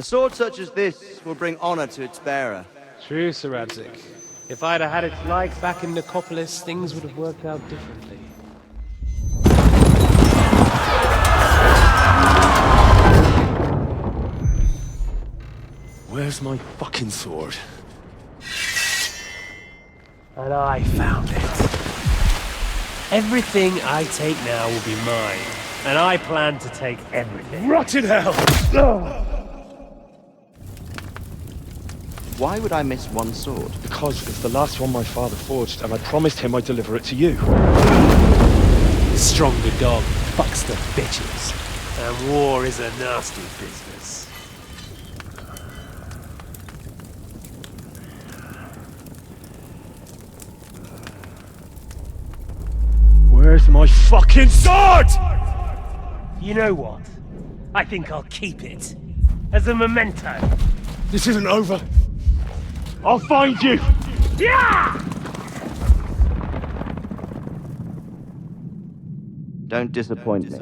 A sword such as this will bring honor to its bearer. True, Sir Radzik. If I'd have had its like back in Nicopolis, things would have worked out differently. Where's my fucking sword? And I found it. Everything I take now will be mine, and I plan to take everything. Rotted hell! Why would I miss one sword? Because it's the last one my father forged, and I promised him I'd deliver it to you. The stronger dog fucks the bitches, and war is a nasty business. Where's my fucking sword?! You know what? I think I'll keep it. As a memento. This isn't over. I'll find you! Yeah! Don't disappoint me.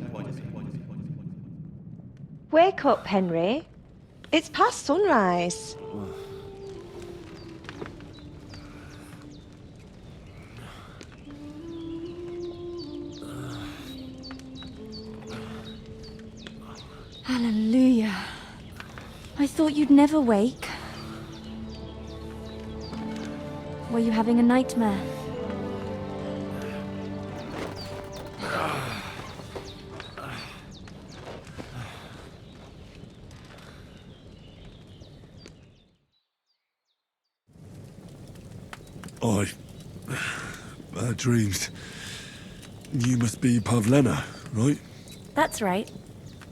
Wake up, Henry. It's past sunrise. Hallelujah. I thought you'd never wake. Were you having a nightmare? Bad dreams. You must be Pavlena, right? That's right.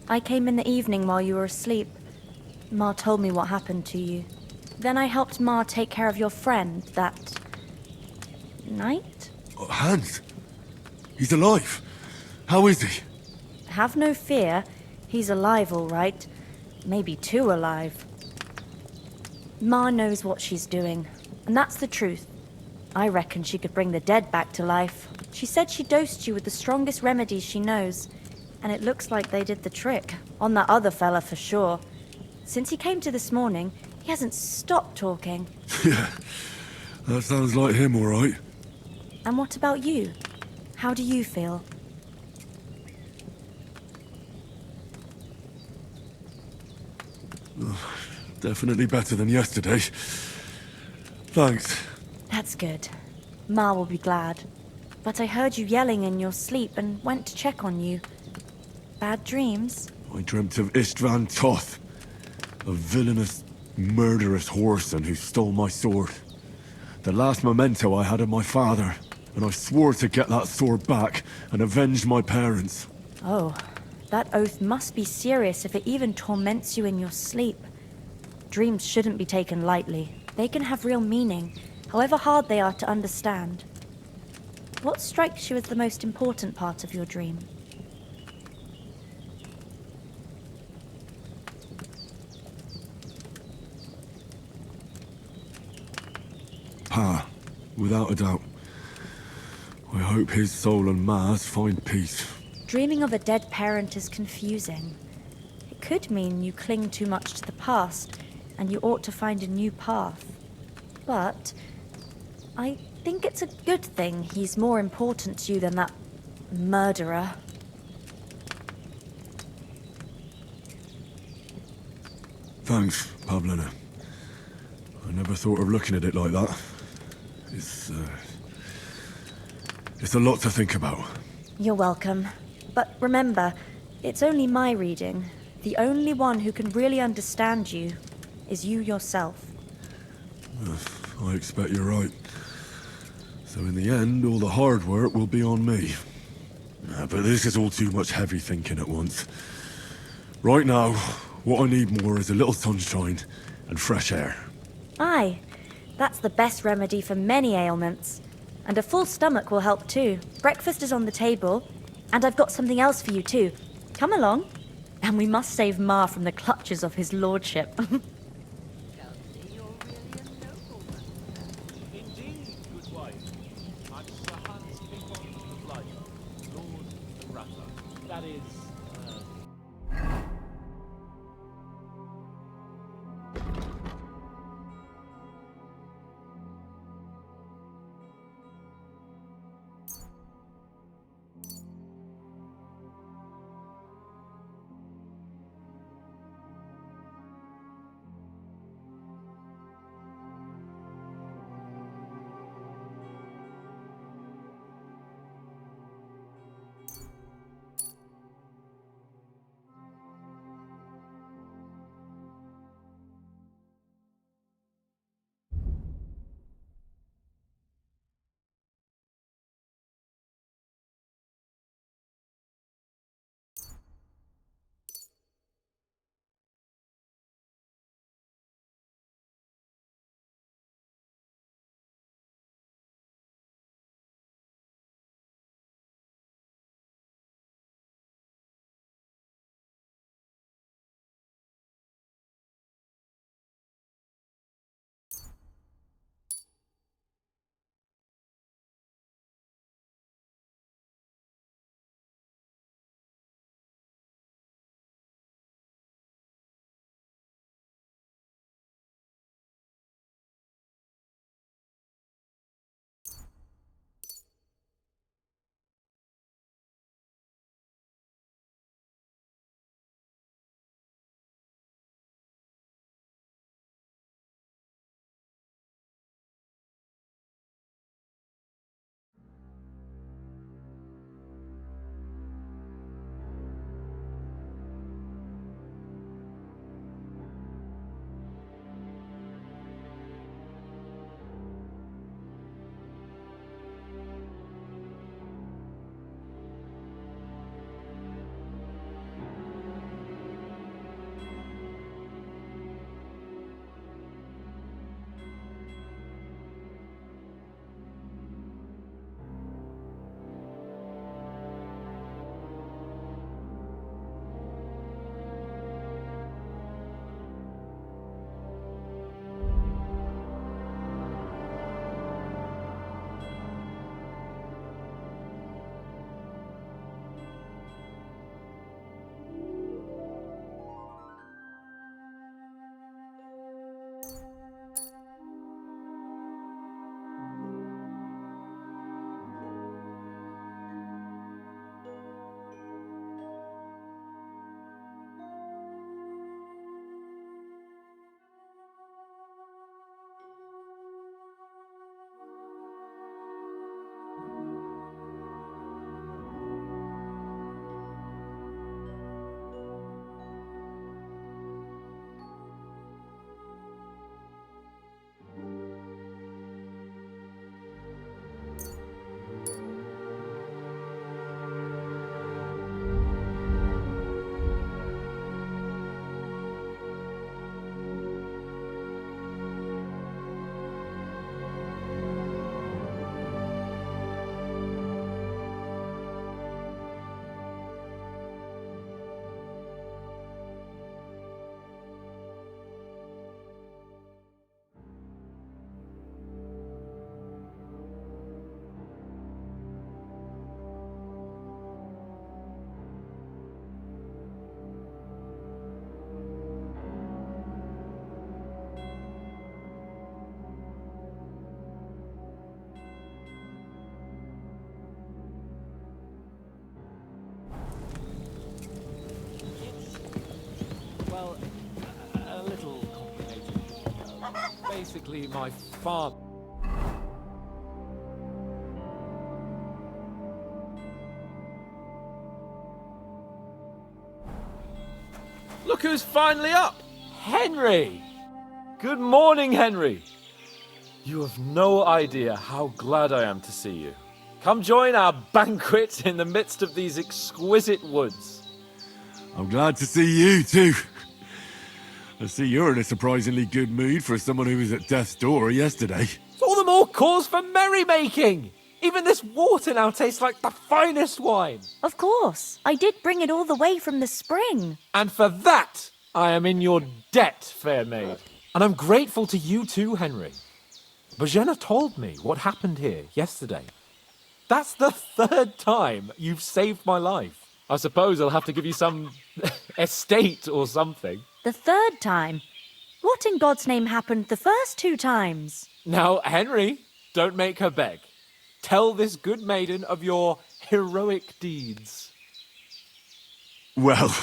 I came in the evening while you were asleep. Ma told me what happened to you. Then I helped Ma take care of your friend that night? Oh, Hans! He's alive! How is he? Have no fear. He's alive, all right. Maybe too alive. Ma knows what she's doing, and that's the truth. I reckon she could bring the dead back to life. She said she dosed you with the strongest remedies she knows, and it looks like they did the trick. On that other fella for sure. Since he came to this morning, he hasn't stopped talking. Yeah, that sounds like him, all right. And what about you? How do you feel? Definitely better than yesterday. Thanks. That's good. Ma will be glad. But I heard you yelling in your sleep and went to check on you. Bad dreams? I dreamt of Istvan Toth, a villainous, murderous whoreson who stole my sword. The last memento I had of my father, and I swore to get that sword back and avenge my parents. Oh, that oath must be serious if it even torments you in your sleep. Dreams shouldn't be taken lightly. They can have real meaning, however hard they are to understand. What strikes you as the most important part of your dream? Pa, without a doubt. I hope his soul and Ma's find peace. Dreaming of a dead parent is confusing. It could mean you cling too much to the past, and you ought to find a new path. But I think it's a good thing he's more important to you than that murderer. Thanks, Pavlena. I never thought of looking at it like that. It's a lot to think about. You're welcome. But remember, it's only my reading. The only one who can really understand you is you yourself. I expect you're right. So in the end, all the hard work will be on me. But this is all too much heavy thinking at once. Right now, what I need more is a little sunshine and fresh air. Aye, that's the best remedy for many ailments. And a full stomach will help too. Breakfast is on the table, and I've got something else for you too. Come along. And we must save Ma from the clutches of his lordship. Basically, my farm. Look who's finally up! Henry! Good morning, Henry! You have no idea how glad I am to see you. Come join our banquet in the midst of these exquisite woods. I'm glad to see you too. I see you're in a surprisingly good mood for someone who was at death's door yesterday. It's all the more cause for merrymaking! Even this water now tastes like the finest wine. Of course. I did bring it all the way from the spring. And for that, I am in your debt, fair maid. And I'm grateful to you too, Henry. Bojena told me what happened here yesterday. That's the third time you've saved my life. I suppose I'll have to give you some estate or something. The third time? What in God's name happened the first 2 times? Now, Henry, don't make her beg. Tell this good maiden of your heroic deeds. Well,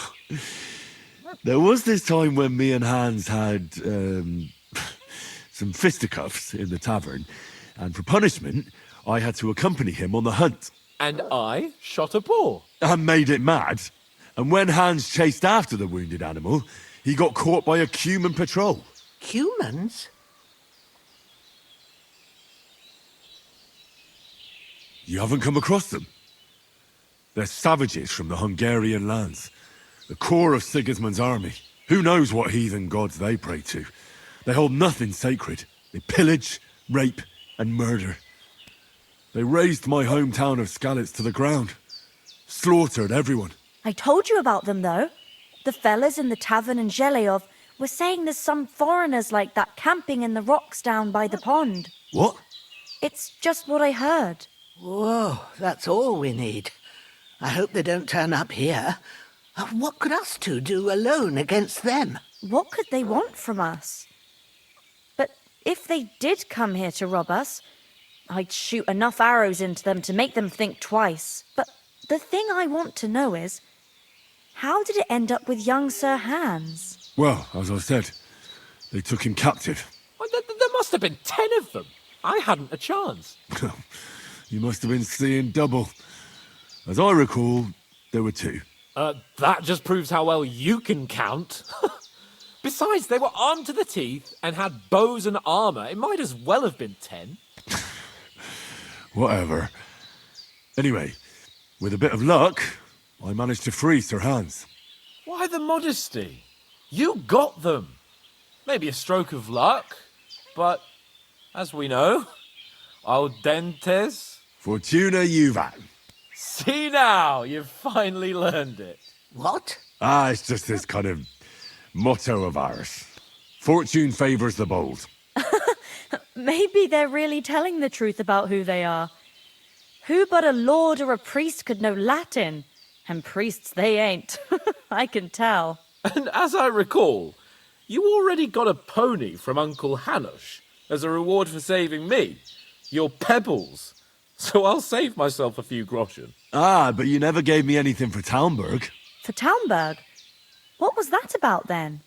there was this time when me and Hans had some fisticuffs in the tavern, and for punishment, I had to accompany him on the hunt. And I shot a boar. And made it mad. And when Hans chased after the wounded animal, he got caught by a human patrol. Humans? You haven't come across them? They're savages from the Hungarian lands. The core of Sigismund's army. Who knows what heathen gods they pray to? They hold nothing sacred. They pillage, rape, and murder. They razed my hometown of Skalitz to the ground. Slaughtered everyone. I told you about them, though. The fellas in the tavern in Zheleov were saying there's some foreigners like that camping in the rocks down by the pond. What? It's just what I heard. Whoa, that's all we need. I hope they don't turn up here. What could us two do alone against them? What could they want from us? But if they did come here to rob us, I'd shoot enough arrows into them to make them think twice. But the thing I want to know is, how did it end up with young Sir Hans? Well, as I said, they took him captive. Well, there must have been 10 of them. I hadn't a chance. You must have been seeing double. As I recall, there were 2. That just proves how well you can count. Besides, they were armed to the teeth and had bows and armor. It might as well have been 10. Whatever. Anyway, with a bit of luck, I managed to free Sir Hans. Why the modesty? You got them. Maybe a stroke of luck, but as we know, audentes. Fortuna juvat. See now, you've finally learned it. What? It's just this kind of motto of ours. Fortune favours the bold. Maybe they're really telling the truth about who they are. Who but a lord or a priest could know Latin? And priests they ain't. I can tell. And as I recall, you already got a pony from Uncle Hanush as a reward for saving me. Your pebbles. So I'll save myself a few groschen. But you never gave me anything for Talmberg. For Talmberg? What was that about then?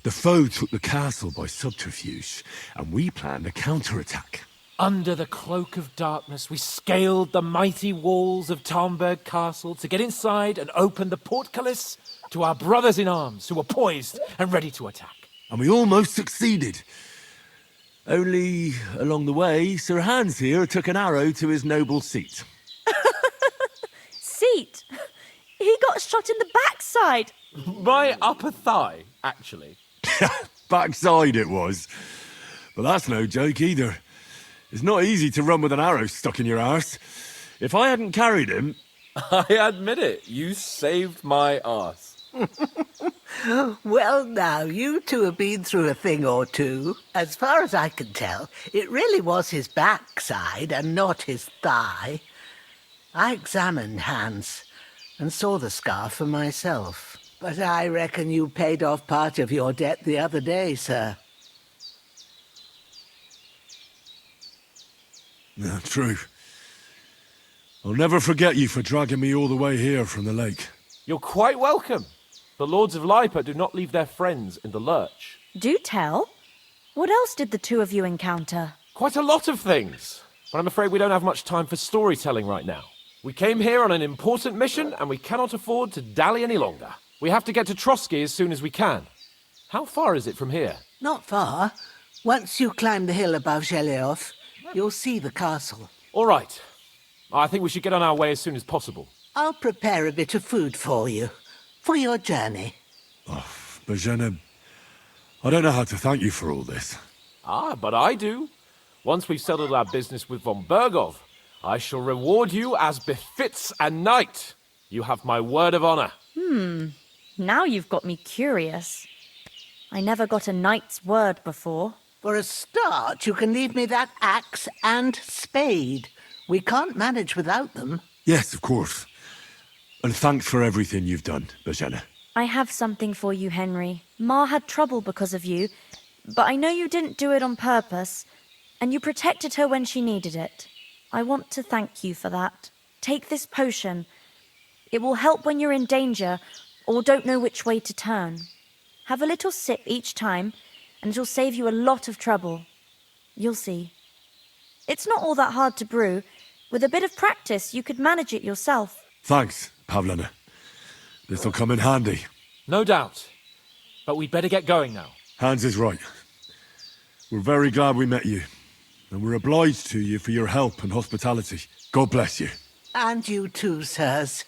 The foe took the castle by subterfuge, and we planned a counterattack. Under the cloak of darkness, we scaled the mighty walls of Talmberg Castle to get inside and open the portcullis to our brothers in arms who were poised and ready to attack. And we almost succeeded. Only, along the way, Sir Hans here took an arrow to his noble seat. Seat? He got shot in the backside. My upper thigh, actually. Backside it was. But that's no joke either. It's not easy to run with an arrow stuck in your arse. If I hadn't carried him... I admit it, you saved my arse. Well, now, you two have been through a thing or two. As far as I can tell, it really was his backside and not his thigh. I examined Hans and saw the scar for myself. But I reckon you paid off part of your debt the other day, sir. No, true. I'll never forget you for dragging me all the way here from the lake. You're quite welcome. The Lords of Lipa do not leave their friends in the lurch. Do tell. What else did the two of you encounter? Quite a lot of things. But I'm afraid we don't have much time for storytelling right now. We came here on an important mission, and we cannot afford to dally any longer. We have to get to Trotsky as soon as we can. How far is it from here? Not far. Once you climb the hill above Zheleov, you'll see the castle. All right. I think we should get on our way as soon as possible. I'll prepare a bit of food for you, for your journey. Bozhena, I don't know how to thank you for all this. But I do. Once we've settled our business with von Bergov, I shall reward you as befits a knight. You have my word of honor. Now you've got me curious. I never got a knight's word before. For a start, you can leave me that axe and spade. We can't manage without them. Yes, of course. And thanks for everything you've done, Bozhena. I have something for you, Henry. Ma had trouble because of you, but I know you didn't do it on purpose, and you protected her when she needed it. I want to thank you for that. Take this potion. It will help when you're in danger or don't know which way to turn. Have a little sip each time, and it'll save you a lot of trouble. You'll see. It's not all that hard to brew. With a bit of practice, you could manage it yourself. Thanks, Pavlena. This'll come in handy. No doubt. But we'd better get going now. Hans is right. We're very glad we met you. And we're obliged to you for your help and hospitality. God bless you. And you too, sirs.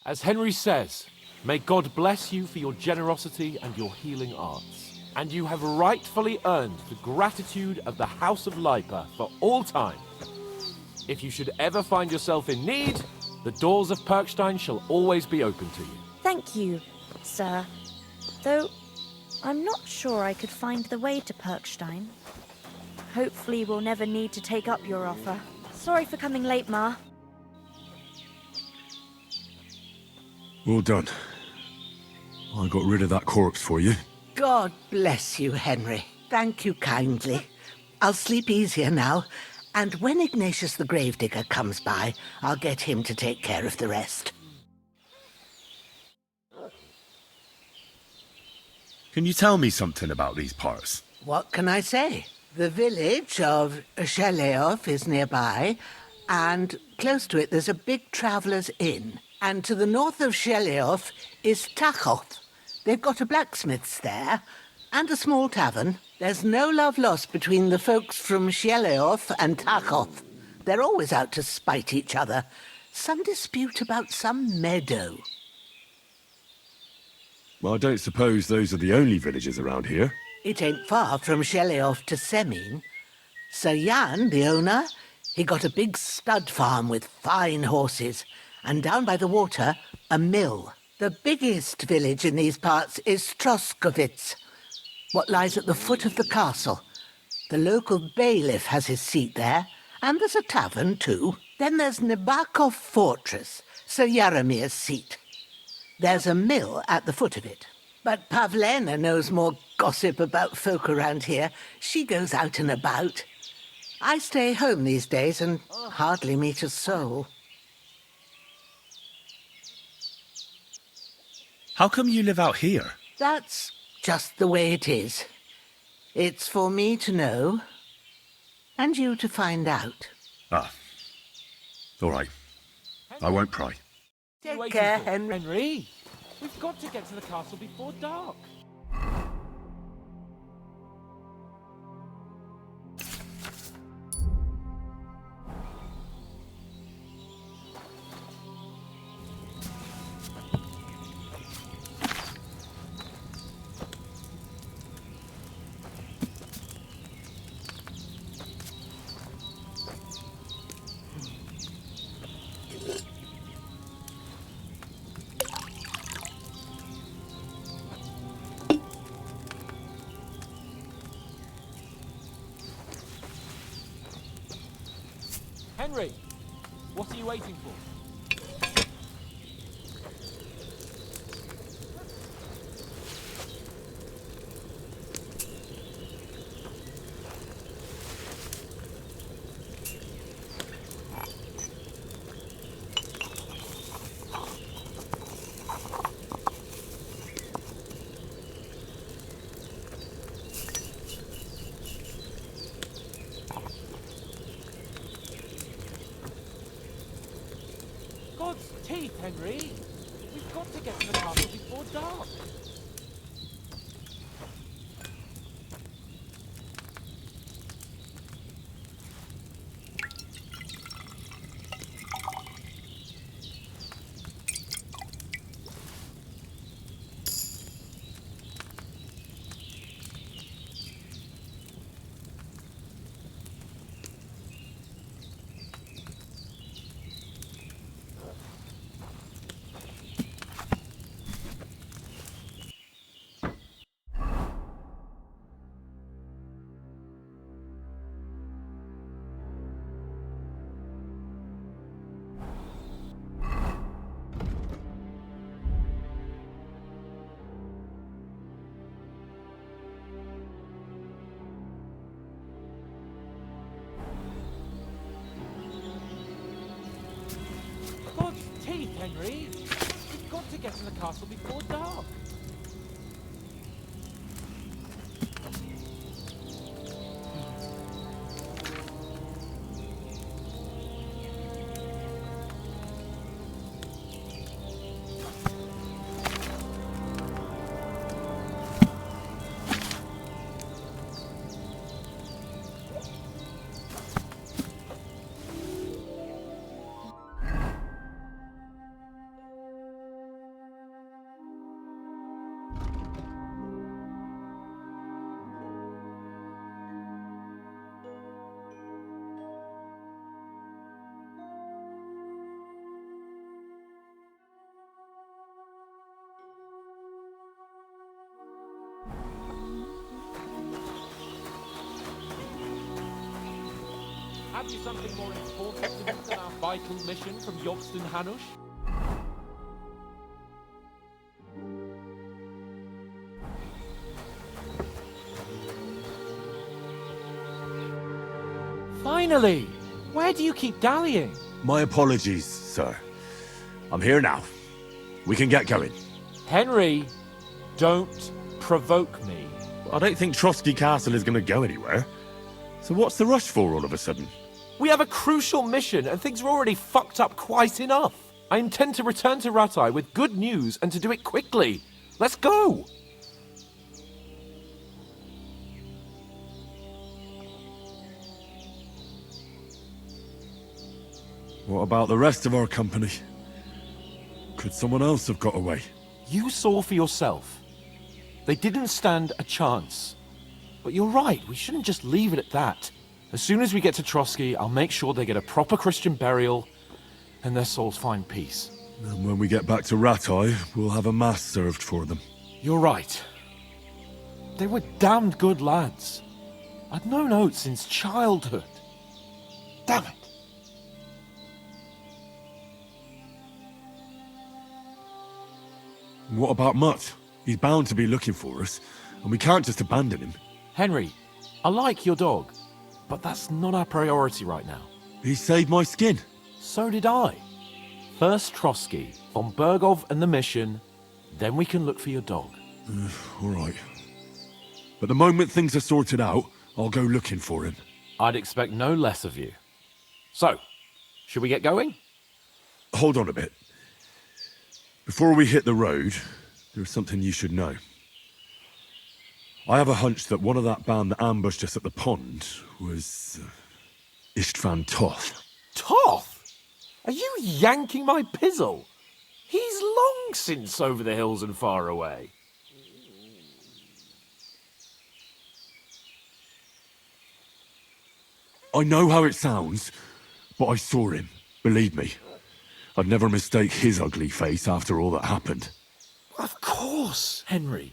As Henry says, may God bless you for your generosity and your healing arts. And you have rightfully earned the gratitude of the House of Lipa for all time. If you should ever find yourself in need, the doors of Perkstein shall always be open to you. Thank you, sir. Though, I'm not sure I could find the way to Perkstein. Hopefully we'll never need to take up your offer. Sorry for coming late, Ma. Well done. I got rid of that corpse for you. God bless you, Henry. Thank you kindly. I'll sleep easier now, and when Ignatius the Gravedigger comes by, I'll get him to take care of the rest. Can you tell me something about these parts? What can I say? The village of Zheleov is nearby, and close to it there's a big traveller's inn. And to the north of Zheleov is Tachov. They've got a blacksmith's there, and a small tavern. There's no love lost between the folks from Zheleov and Tachov. They're always out to spite each other. Some dispute about some meadow. Well, I don't suppose those are the only villages around here. It ain't far from Zheleov to Semin. Sir Jan, the owner, he got a big stud farm with fine horses, and down by the water, a mill. The biggest village in these parts is Troskovitz, what lies at the foot of the castle. The local bailiff has his seat there, and there's a tavern too. Then there's Nebakov Fortress, Sir Yaramir's seat. There's a mill at the foot of it. But Pavlena knows more gossip about folk around here. She goes out and about. I stay home these days and hardly meet a soul. How come you live out here? That's just the way it is. It's for me to know, and you to find out. Ah. All right. I won't pry. Take Waiting care, for? Henry. Henry, we've got to get to the castle before dark. Henry, what are you waiting for? teeth, Henry! We've got to get to the castle before dark. God's teeth, Henry! We've got to get to the castle before dark. Have you something more important to do than our vital mission from Yogston Hanush? Finally! Where do you keep dallying? My apologies, sir. I'm here now. We can get going. Henry, don't provoke me. I don't think Trotsky Castle is going to go anywhere. So what's the rush for all of a sudden? We have a crucial mission and things are already fucked up quite enough. I intend to return to Ratai with good news and to do it quickly. Let's go! What about the rest of our company? Could someone else have got away? You saw for yourself. They didn't stand a chance. But you're right, we shouldn't just leave it at that. As soon as we get to Trotsky, I'll make sure they get a proper Christian burial and their souls find peace. And when we get back to Ratai, we'll have a mass served for them. You're right. They were damned good lads. I'd known Oates since childhood. Damn it. What about Mutt? He's bound to be looking for us, and we can't just abandon him. Henry, I like your dog, but that's not our priority right now. He saved my skin. So did I. First Trotsky, von Bergov and the mission, then we can look for your dog. All right. But the moment things are sorted out, I'll go looking for him. I'd expect no less of you. So, should we get going? Hold on a bit. Before we hit the road, there's something you should know. I have a hunch that one of that band that ambushed us at the pond was Istvan Toth. Toth? Are you yanking my pizzle? He's long since over the hills and far away. I know how it sounds, but I saw him, believe me. I'd never mistake his ugly face after all that happened. Of course, Henry.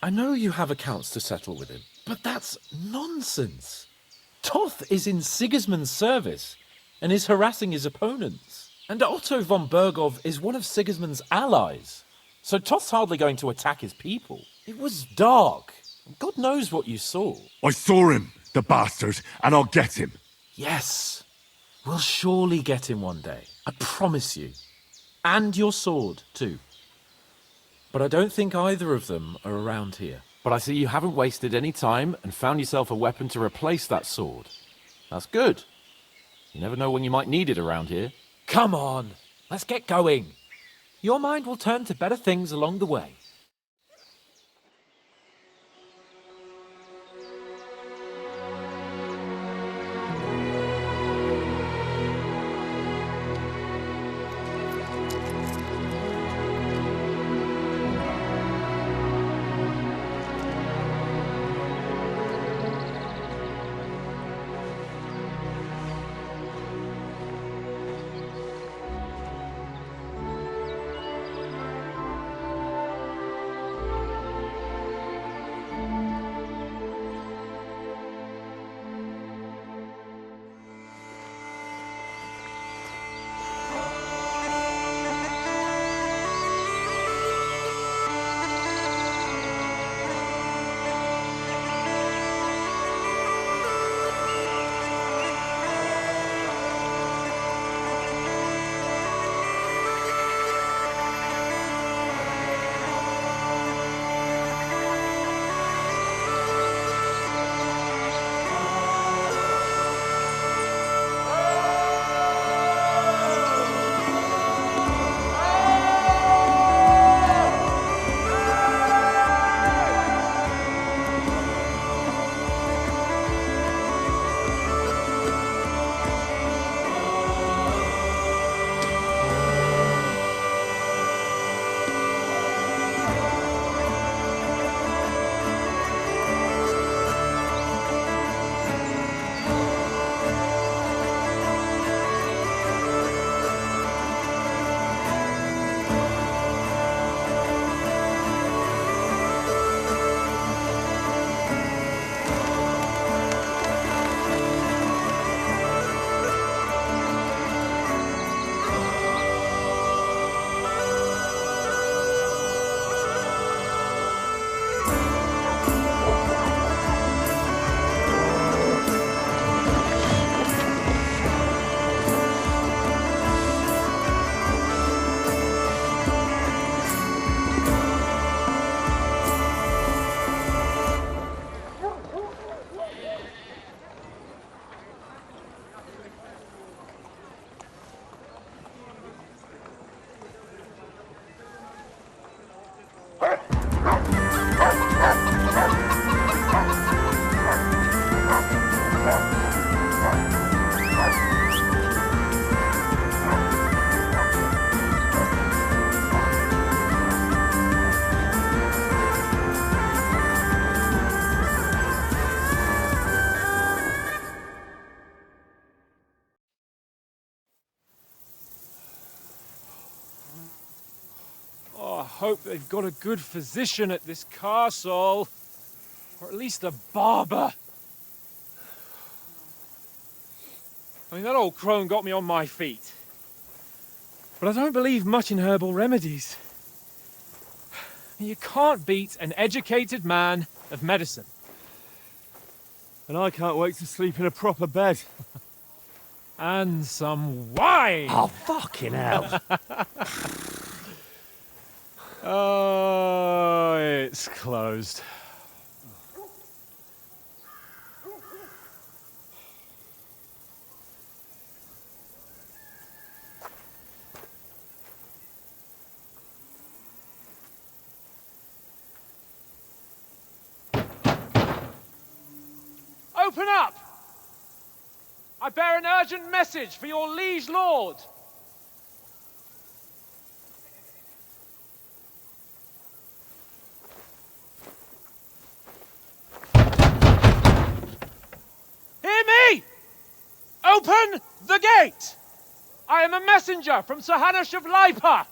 I know you have accounts to settle with him, but that's nonsense. Toth is in Sigismund's service and is harassing his opponents. And Otto von Bergov is one of Sigismund's allies. So Toth's hardly going to attack his people. It was dark. God knows what you saw. I saw him, the bastard, and I'll get him. Yes. We'll surely get him one day. I promise you. And your sword, too. But I don't think either of them are around here. But I see you haven't wasted any time and found yourself a weapon to replace that sword. That's good. You never know when you might need it around here. Come on. Let's get going. Your mind will turn to better things along the way. Oh, I hope they've got a good physician at this castle. Or at least a barber. I mean, that old crone got me on my feet. But I don't believe much in herbal remedies. You can't beat an educated man of medicine. And I can't wait to sleep in a proper bed. And some wine! Oh, fucking hell. Oh, it's closed. Open up! I bear an urgent message for your liege lord. Hear me! Open the gate! I am a messenger from Sir Hanush of Lipa.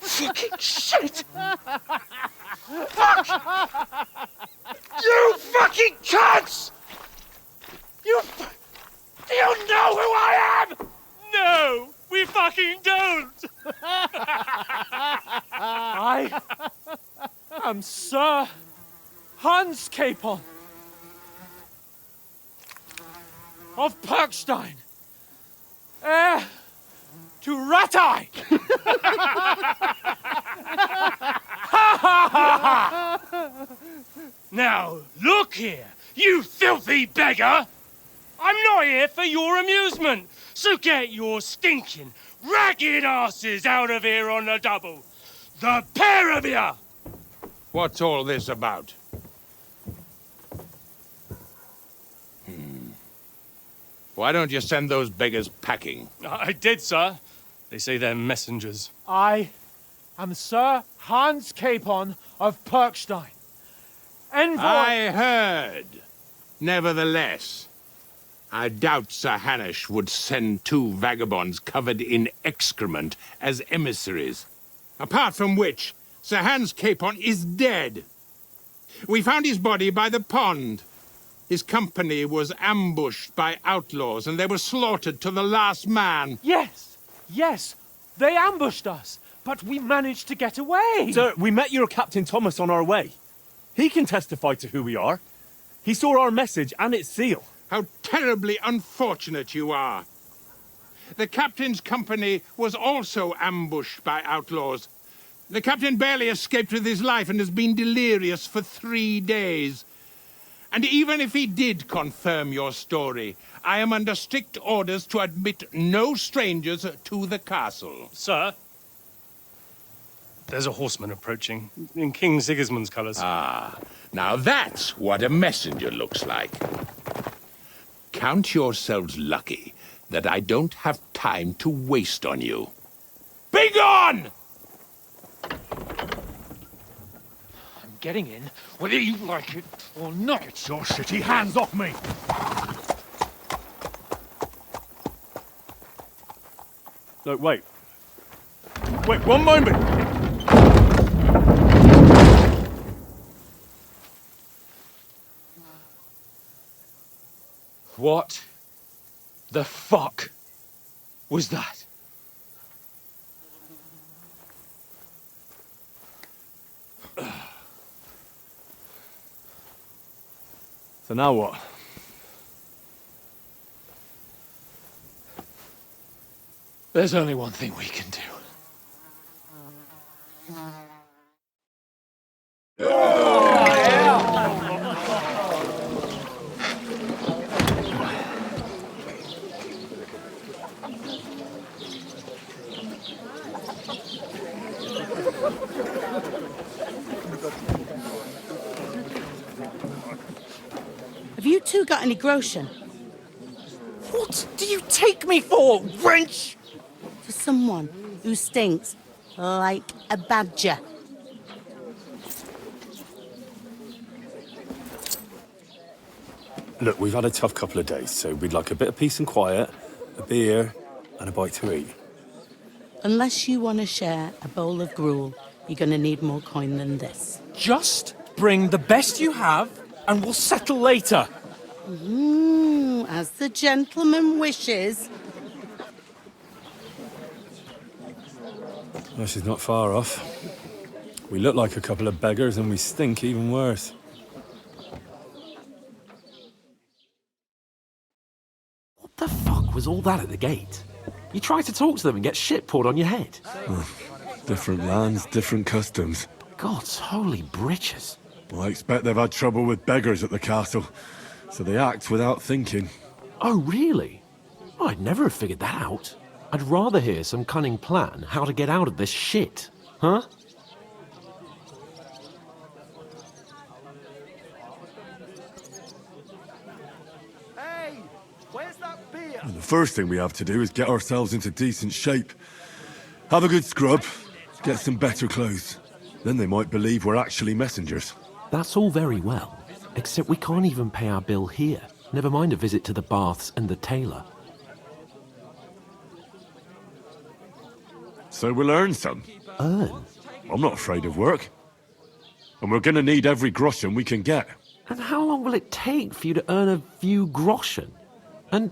Fucking shit! Fuck! You fucking cunts! Do you know who I am? No, we fucking don't! I am Sir Hans Capon. of Perkstein, heir to Ratai! Now, look here, you filthy beggar! I'm not here for your amusement, so get your stinking, ragged asses out of here on the double! The pair of you! What's all this about? Why don't you send those beggars packing? I did, sir. They say they're messengers. I am Sir Hans Capon of Perkstein. Envoy... I heard. Nevertheless, I doubt Sir Hanush would send two vagabonds covered in excrement as emissaries. Apart from which, Sir Hans Capon is dead. We found his body by the pond. His company was ambushed by outlaws, and they were slaughtered to the last man. Yes, yes, they ambushed us, but we managed to get away. Sir, we met your Captain Thomas on our way. He can testify to who we are. He saw our message and its seal. How terribly unfortunate you are. The captain's company was also ambushed by outlaws. The captain barely escaped with his life and has been delirious for 3 days. And even if he did confirm your story, I am under strict orders to admit no strangers to the castle. Sir, there's a horseman approaching, in King Sigismund's colours. Ah, now that's what a messenger looks like. Count yourselves lucky that I don't have time to waste on you. Be gone! I'm getting in, whether you like it or not. Get your shitty hands off me! No, wait. Wait, one moment! What the fuck was that? So now what? There's only one thing we can do. Have you two got any groschen? What do you take me for, wench? For someone who stinks like a badger. Look, we've had a tough couple of days, so we'd like a bit of peace and quiet, a beer, and a bite to eat. Unless you want to share a bowl of gruel, you're going to need more coin than this. Just bring the best you have, and we'll settle later. As the gentleman wishes. Well, she's not far off. We look like a couple of beggars, and we stink even worse. What the fuck was all that at the gate? You try to talk to them and get shit poured on your head. Different lands, different customs. God's holy britches. Well, I expect they've had trouble with beggars at the castle, so they act without thinking. Oh, really? I'd never have figured that out. I'd rather hear some cunning plan how to get out of this shit. Huh? Hey, where's that beer? And the first thing we have to do is get ourselves into decent shape. Have a good scrub, get some better clothes. Then they might believe we're actually messengers. That's all very well, except we can't even pay our bill here. Never mind a visit to the baths and the tailor. So we'll earn some. Earn? I'm not afraid of work. And we're gonna need every groschen we can get. And how long will it take for you to earn a few groschen? And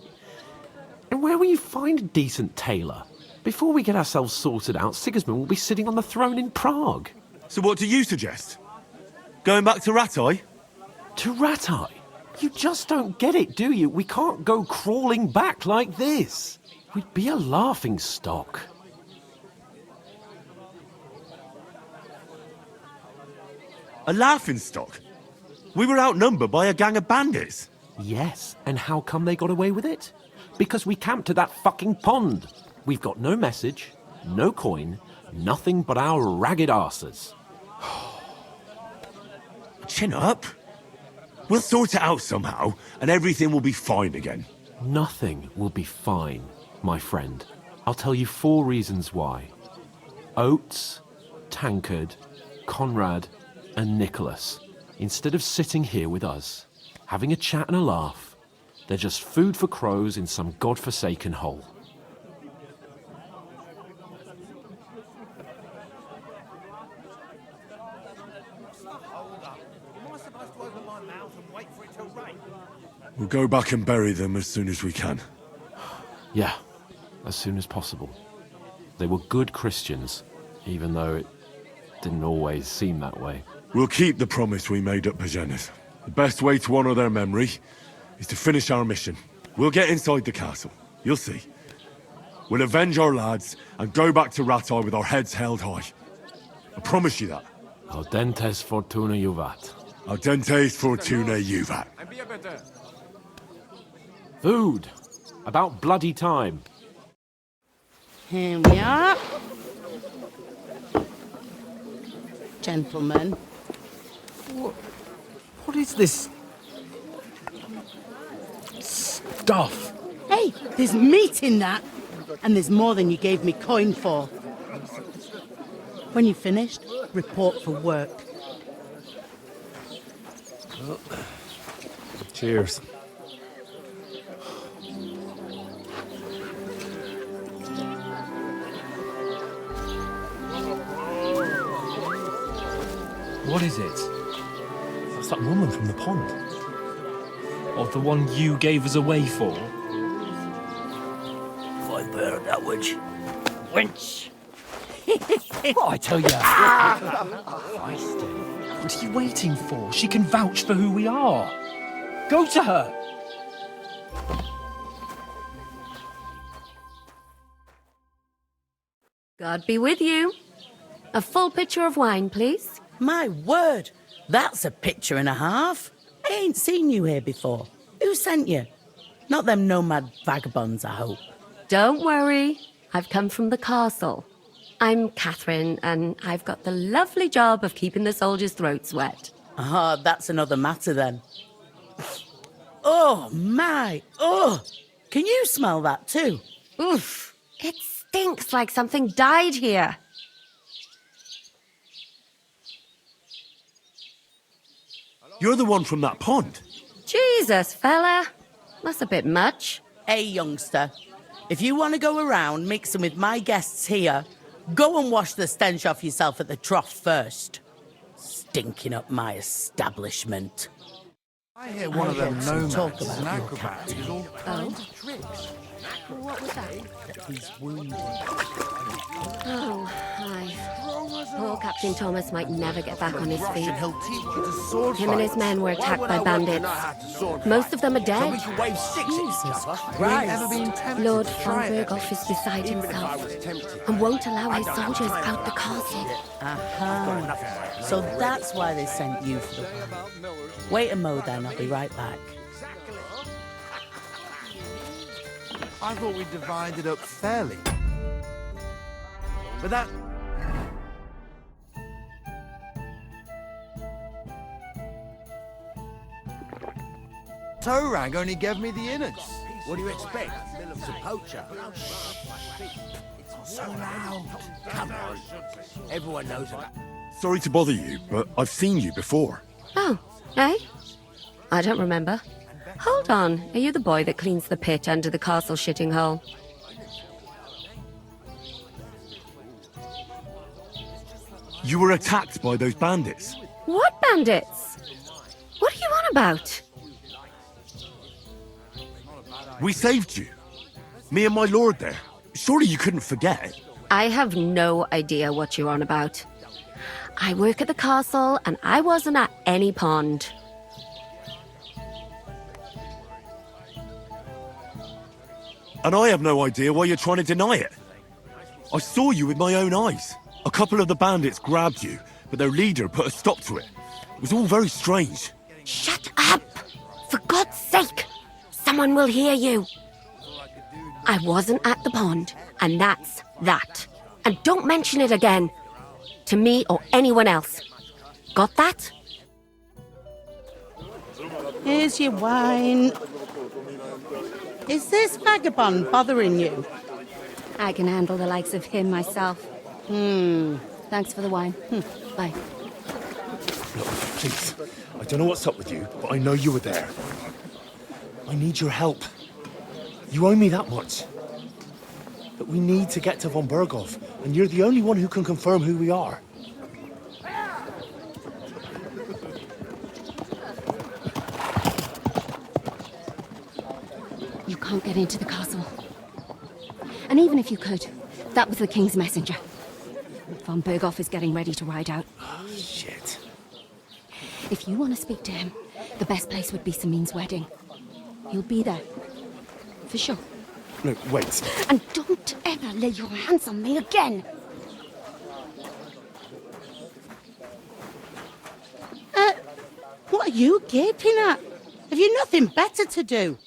where will you find a decent tailor? Before we get ourselves sorted out, Sigismund will be sitting on the throne in Prague. So what do you suggest? Going back to Ratai? To Ratai? You just don't get it, do you? We can't go crawling back like this. We'd be a laughing stock. A laughing stock? We were outnumbered by a gang of bandits. Yes, and how come they got away with it? Because we camped at that fucking pond. We've got no message, no coin, nothing but our ragged arses. Chin up. We'll sort it out somehow, and everything will be fine again. Nothing will be fine, my friend. I'll tell you 4 reasons why. Oates, Tankard, Conrad, and Nicholas, instead of sitting here with us, having a chat and a laugh, they're just food for crows in some godforsaken hole. We'll go back and bury them as soon as we can. Yeah, as soon as possible. They were good Christians, even though it didn't always seem that way. We'll keep the promise we made at Pagenes. The best way to honor their memory is to finish our mission. We'll get inside the castle. You'll see. We'll avenge our lads and go back to Ratai with our heads held high. I promise you that. Audentes fortuna juvat. Audentes fortuna juvat. Food. About bloody time. Here we are. Gentlemen. What is this stuff? Hey, there's meat in that. And there's more than you gave me coin for. When you're finished, report for work. Cheers. What is it? That's that woman from the pond. Or the one you gave us away for? I bear that witch. Wench! What I tell you? What are you waiting for? She can vouch for who we are. Go to her. God be with you. A full pitcher of wine, please. My word, that's a picture and a half. I ain't seen you here before. Who sent you? Not them nomad vagabonds, I hope. Don't worry. I've come from the castle. I'm Catherine, and I've got the lovely job of keeping the soldiers' throats wet. Ah, that's another matter then. Oh, my. Oh, can you smell that too? Oof. It stinks like something died here. You're the one from that pond. Jesus, fella. That's a bit much. Hey, youngster. If you want to go around mixing with my guests here, go and wash the stench off yourself at the trough first. Stinking up my establishment. I hear one of them nomads talk is about an your acrobat captain. who's all kinds of tricks. What was that? He's wounded. Oh, hi. Poor Captain Thomas might never get back on his feet. He'll teach you to sword Him and his fight. men were Why attacked would by I want to bandits. know how to sword Most fight? of them are So dead. we can wave sticks at each Jesus other? We ain't ever been tempted Lord to try von it. Berghoff is beside Even if I himself was tempted, and won't allow I his don't have soldiers time out the for that castle. shit. Aha. So that's why they sent you for the wine. Wait a mo then, I'll be right back. I thought we divided up fairly. But that... Torag only gave me the innards. What do you expect? It's a poacher. It's so loud. Come on. Everyone knows about... Sorry to bother you, but I've seen you before. Oh, eh? I don't remember. Hold on. Are you the boy that cleans the pit under the castle shitting hole? You were attacked by those bandits. What bandits? What are you on about? We saved you. Me and my lord there. Surely you couldn't forget. I have no idea what you're on about. I work at the castle, and I wasn't at any pond. And I have no idea why you're trying to deny it. I saw you with my own eyes. A couple of the bandits grabbed you, but their leader put a stop to it. It was all very strange. Shut up! For God's sake! Someone will hear you. I wasn't at the pond, and that's that. And don't mention it again. To me or anyone else. Got that? Here's your wine. Is this vagabond bothering you? I can handle the likes of him myself. Thanks for the wine. Bye. Look, please. I don't know what's up with you, but I know you were there. I need your help. You owe me that much. But we need to get to von Berghoff, and you're the only one who can confirm who we are. You can't get into the castle. And even if you could, that was the King's messenger. Von Berghoff is getting ready to ride out. Oh, shit. If you want to speak to him, the best place would be Samin's wedding. He'll be there. For sure. No, wait. And don't ever lay your hands on me again! What are you gaping at? Have you nothing better to do?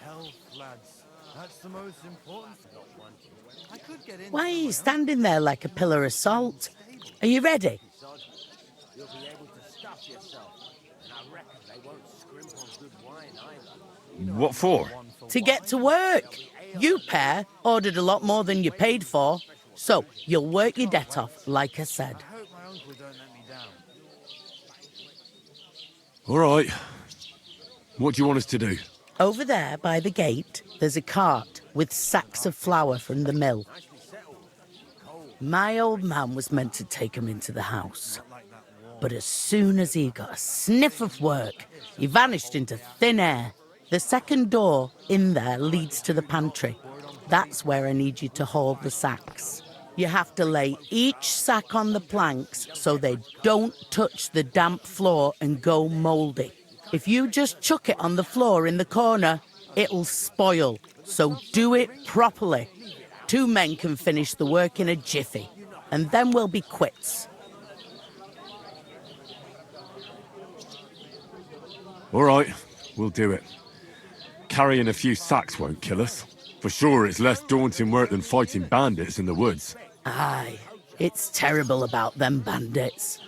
Health, lads. That's the most important thing. I could get in. Why are you standing there like a pillar of salt? Are you ready? You'll be able to stuff yourself. And I reckon they won't scrimp on good wine either. What for? To get to work. You pair ordered a lot more than you paid for. So, you'll work your debt off, like I said. I hope my uncle don't let me down. All right. What do you want us to do? Over there, by the gate, there's a cart with sacks of flour from the mill. My old man was meant to take 'em into the house. But as soon as he got a sniff of work, he vanished into thin air. The second door in there leads to the pantry. That's where I need you to haul the sacks. You have to lay each sack on the planks so they don't touch the damp floor and go mouldy. If you just chuck it on the floor in the corner, it'll spoil. So do it properly. 2 men can finish the work in a jiffy, and then we'll be quits. All right, we'll do it. Carrying a few sacks won't kill us. For sure, it's less daunting work than fighting bandits in the woods. Aye, it's terrible about them bandits.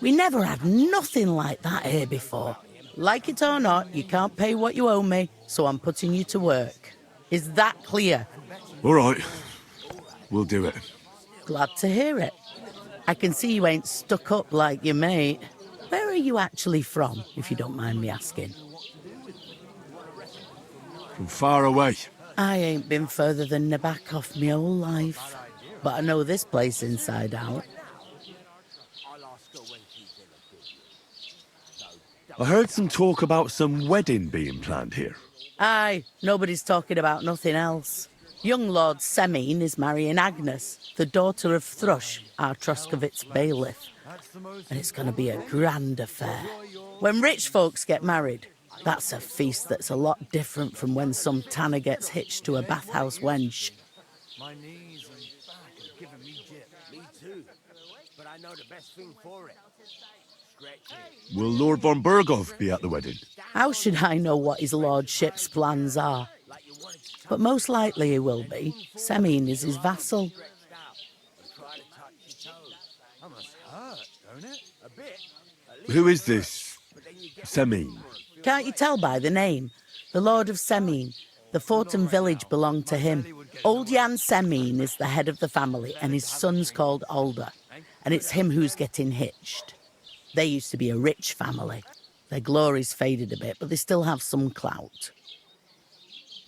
We never had nothing like that here before. Like it or not, you can't pay what you owe me, so I'm putting you to work. Is that clear? All right, we'll do it. Glad to hear it. I can see you ain't stuck up like your mate. Where are you actually from, if you don't mind me asking? From far away. I ain't been further than the back off my whole life. But I know this place inside out. I heard some talk about some wedding being planned here. Aye, nobody's talking about nothing else. Young Lord Semine is marrying Agnes, the daughter of Thrush, our Troskovitz bailiff. And it's going to be a grand affair. When rich folks get married, that's a feast that's a lot different from when some tanner gets hitched to a bathhouse wench. My knees and back are giving me jip. Me too. But I know the best thing for it. Stretch it. Will Lord von Berghoff be at the wedding? How should I know what his lordship's plans are? But most likely he will be. Semine is his vassal. That must hurt, don't it? A bit. Who is this Semine? Can't you tell by the name? The Lord of Semine. The fort and village belong to him. Old Jan Semine is the head of the family, and his son's called Alder. And it's him who's getting hitched. They used to be a rich family. Their glory's faded a bit, but they still have some clout.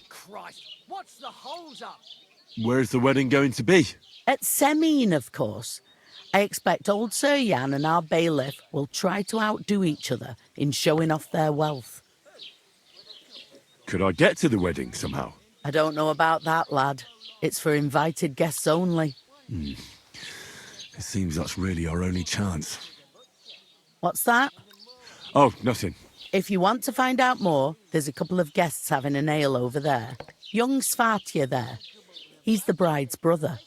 Christ, what's the holes up? Where's the wedding going to be? At Semine, of course. I expect old Sir Jan and our bailiff will try to outdo each other in showing off their wealth. Could I get to the wedding somehow? I don't know about that, lad. It's for invited guests only. It seems that's really our only chance. What's that? Oh, nothing. If you want to find out more, there's a couple of guests having an ale over there. Young Svartje there. He's the bride's brother.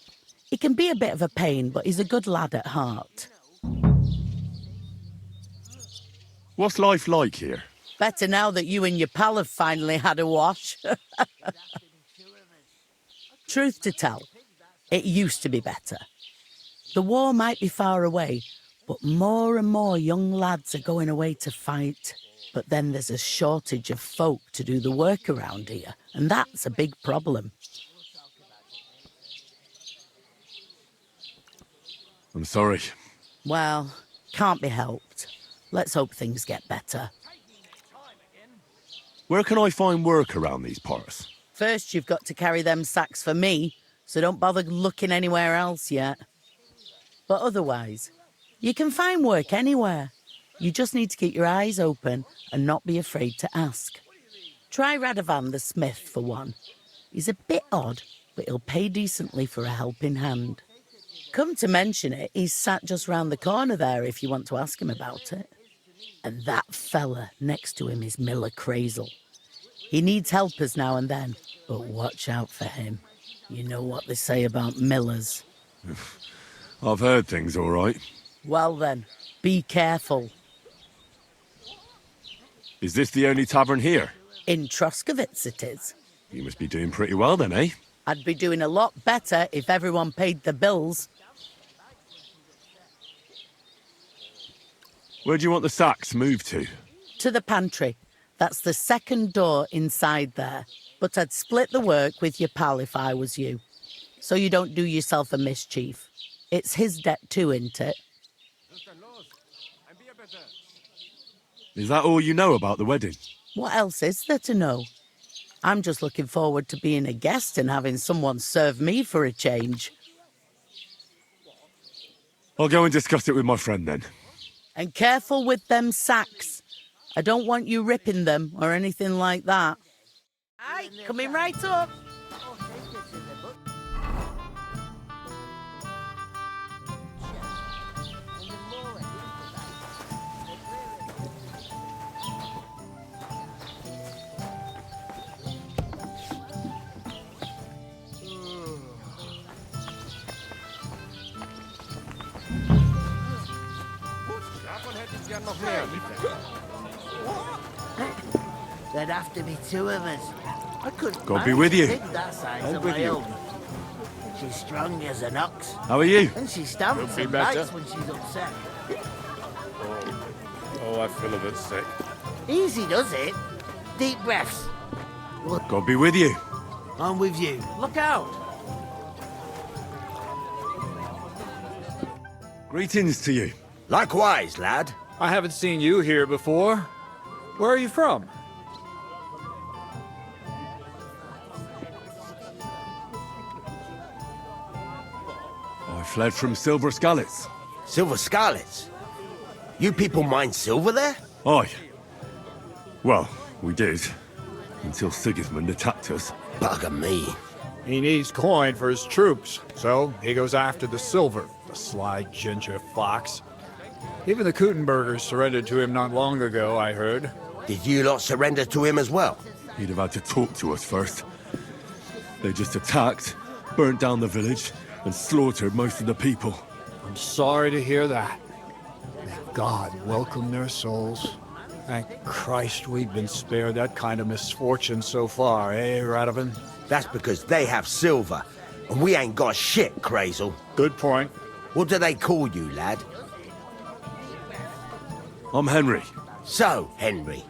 He can be a bit of a pain, but he's a good lad at heart. What's life like here? Better now that you and your pal have finally had a wash. Truth to tell, it used to be better. The war might be far away, but more and more young lads are going away to fight. But then there's a shortage of folk to do the work around here, and that's a big problem. I'm sorry. Well, can't be helped. Let's hope things get better. Where can I find work around these parts? First, you've got to carry them sacks for me, so don't bother looking anywhere else yet. But otherwise, you can find work anywhere. You just need to keep your eyes open and not be afraid to ask. Try Radovan the smith for one. He's a bit odd, but he'll pay decently for a helping hand. Come to mention it, he's sat just round the corner there if you want to ask him about it. And that fella next to him is Miller Crazel. He needs helpers now and then, but watch out for him. You know what they say about Millers. I've heard things all right. Well then, be careful. Is this the only tavern here? In Troskovitz it is. You must be doing pretty well then, eh? I'd be doing a lot better if everyone paid the bills. Where do you want the sacks moved to? To the pantry. That's the second door inside there. But I'd split the work with your pal if I was you. So you don't do yourself a mischief. It's his debt too, isn't it? Is that all you know about the wedding? What else is there to know? I'm just looking forward to being a guest and having someone serve me for a change. I'll go and discuss it with my friend then. And careful with them sacks. I don't want you ripping them or anything like that. Aye, coming right up. There'd have to be two of us. I couldn't God be with you. that size And on with my you. own. She's strong as an ox. How are you? And she stamps You'll be and better. bites when she's upset. Oh, I feel a bit sick. Easy does it. Deep breaths. God be with you. I'm with you. Look out. Greetings to you. Likewise, lad. I haven't seen you here before. Where are you from? I fled from Silver Scalets. Silver Scarlets? You people mine silver there? Aye. Well, we did. Until Sigismund attacked us. Bugger me. He needs coin for his troops, so he goes after the silver. The sly ginger fox. Even the Kutenbergers surrendered to him not long ago, I heard. Did you lot surrender to him as well? He'd have had to talk to us first. They just attacked, burnt down the village, and slaughtered most of the people. I'm sorry to hear that. May God welcome their souls. Thank Christ we've been spared that kind of misfortune so far, eh, Radovan? That's because they have silver, and we ain't got shit, Crazel. Good point. What do they call you, lad? I'm Henry. So, Henry,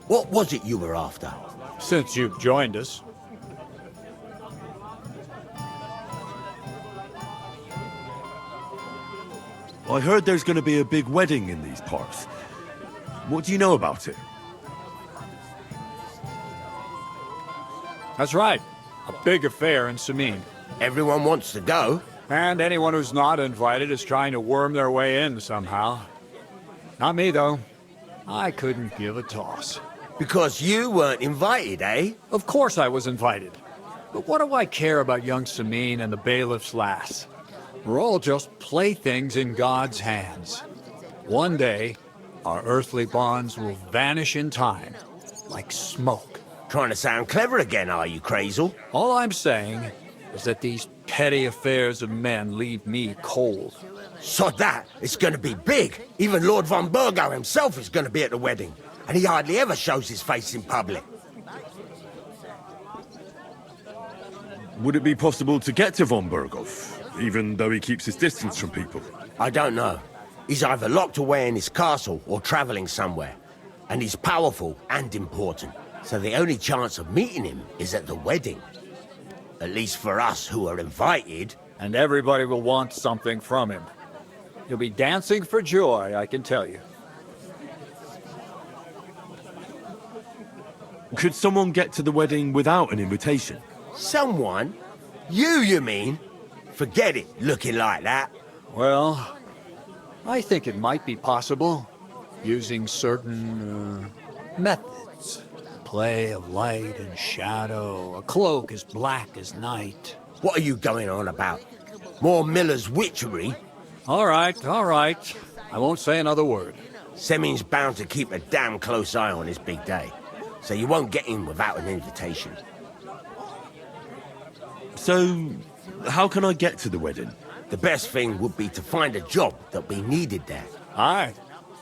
what was it you were after? Since you've joined us. I heard there's going to be a big wedding in these parts. What do you know about it? That's right. A big affair in Samin. Everyone wants to go. And anyone who's not invited is trying to worm their way in somehow. Not me, though. I couldn't give a toss. Because you weren't invited, eh? Of course I was invited. But what do I care about young Samin and the bailiff's lass? We're all just playthings in God's hands. One day, our earthly bonds will vanish in time, like smoke. Trying to sound clever again, are you, Crazel? All I'm saying is that these petty affairs of men leave me cold. Sod that, it's gonna be big. Even Lord von Burgo himself is gonna be at the wedding. And he hardly ever shows his face in public. Would it be possible to get to von Burgov, even though he keeps his distance from people? I don't know. He's either locked away in his castle or traveling somewhere. And he's powerful and important. So the only chance of meeting him is at the wedding. At least for us who are invited. And everybody will want something from him. You'll be dancing for joy, I can tell you. Could someone get to the wedding without an invitation? Someone? You mean? Forget it, looking like that. Well, I think it might be possible, using certain methods. Play of light and shadow, a cloak as black as night. What are you going on about? More Miller's witchery? All right. I won't say another word. Semin's bound to keep a damn close eye on his big day, so you won't get in without an invitation. So, how can I get to the wedding? The best thing would be to find a job that we needed there. Aye.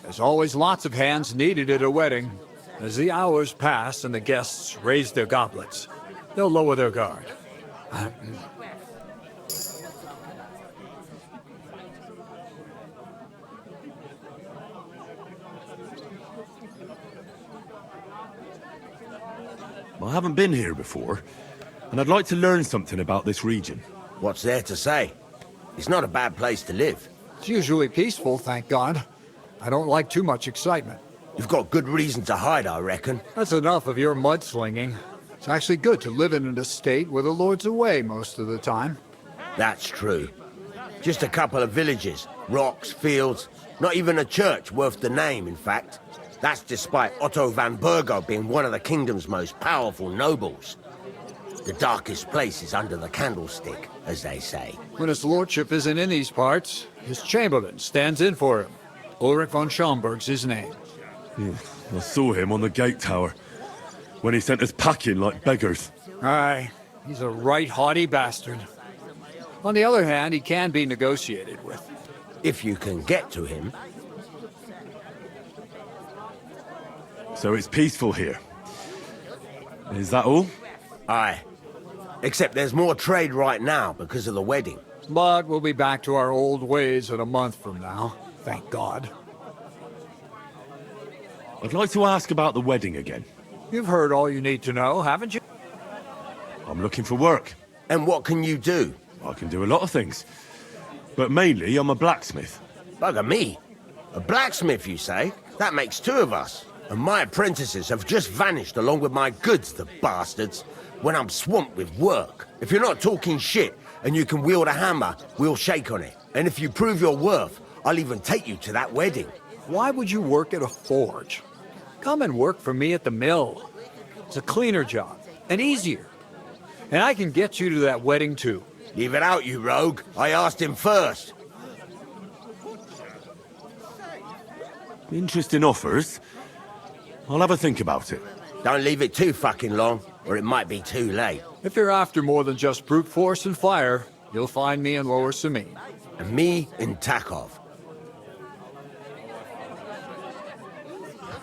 There's always lots of hands needed at a wedding. As the hours pass and the guests raise their goblets, they'll lower their guard. I haven't been here before, and I'd like to learn something about this region. What's there to say? It's not a bad place to live. It's usually peaceful, thank God. I don't like too much excitement. You've got good reason to hide, I reckon. That's enough of your mudslinging. It's actually good to live in an estate where the Lord's away most of the time. That's true. Just a couple of villages, rocks, fields, not even a church worth the name, in fact. That's despite Otto van Burgo being one of the kingdom's most powerful nobles. The darkest place is under the candlestick, as they say. When his lordship isn't in these parts, his chamberlain stands in for him. Ulrich von Schaumburg's his name. I saw him on the gate tower, when he sent us packing like beggars. Aye, he's a right haughty bastard. On the other hand, he can be negotiated with. If you can get to him. So it's peaceful here. Is that all? Aye. Except there's more trade right now because of the wedding. But we'll be back to our old ways in a month from now. Thank God. I'd like to ask about the wedding again. You've heard all you need to know, haven't you? I'm looking for work. And what can you do? I can do a lot of things. But mainly, I'm a blacksmith. Bugger me. A blacksmith, you say? That makes two of us. And my apprentices have just vanished along with my goods, the bastards, when I'm swamped with work. If you're not talking shit and you can wield a hammer, we'll shake on it. And if you prove your worth, I'll even take you to that wedding. Why would you work at a forge? Come and work for me at the mill. It's a cleaner job, and easier. And I can get you to that wedding, too. Leave it out, you rogue. I asked him first. Interesting offers. I'll have a think about it. Don't leave it too fucking long, or it might be too late. If you're after more than just brute force and fire, you'll find me in Lower Samine. And me in Takov.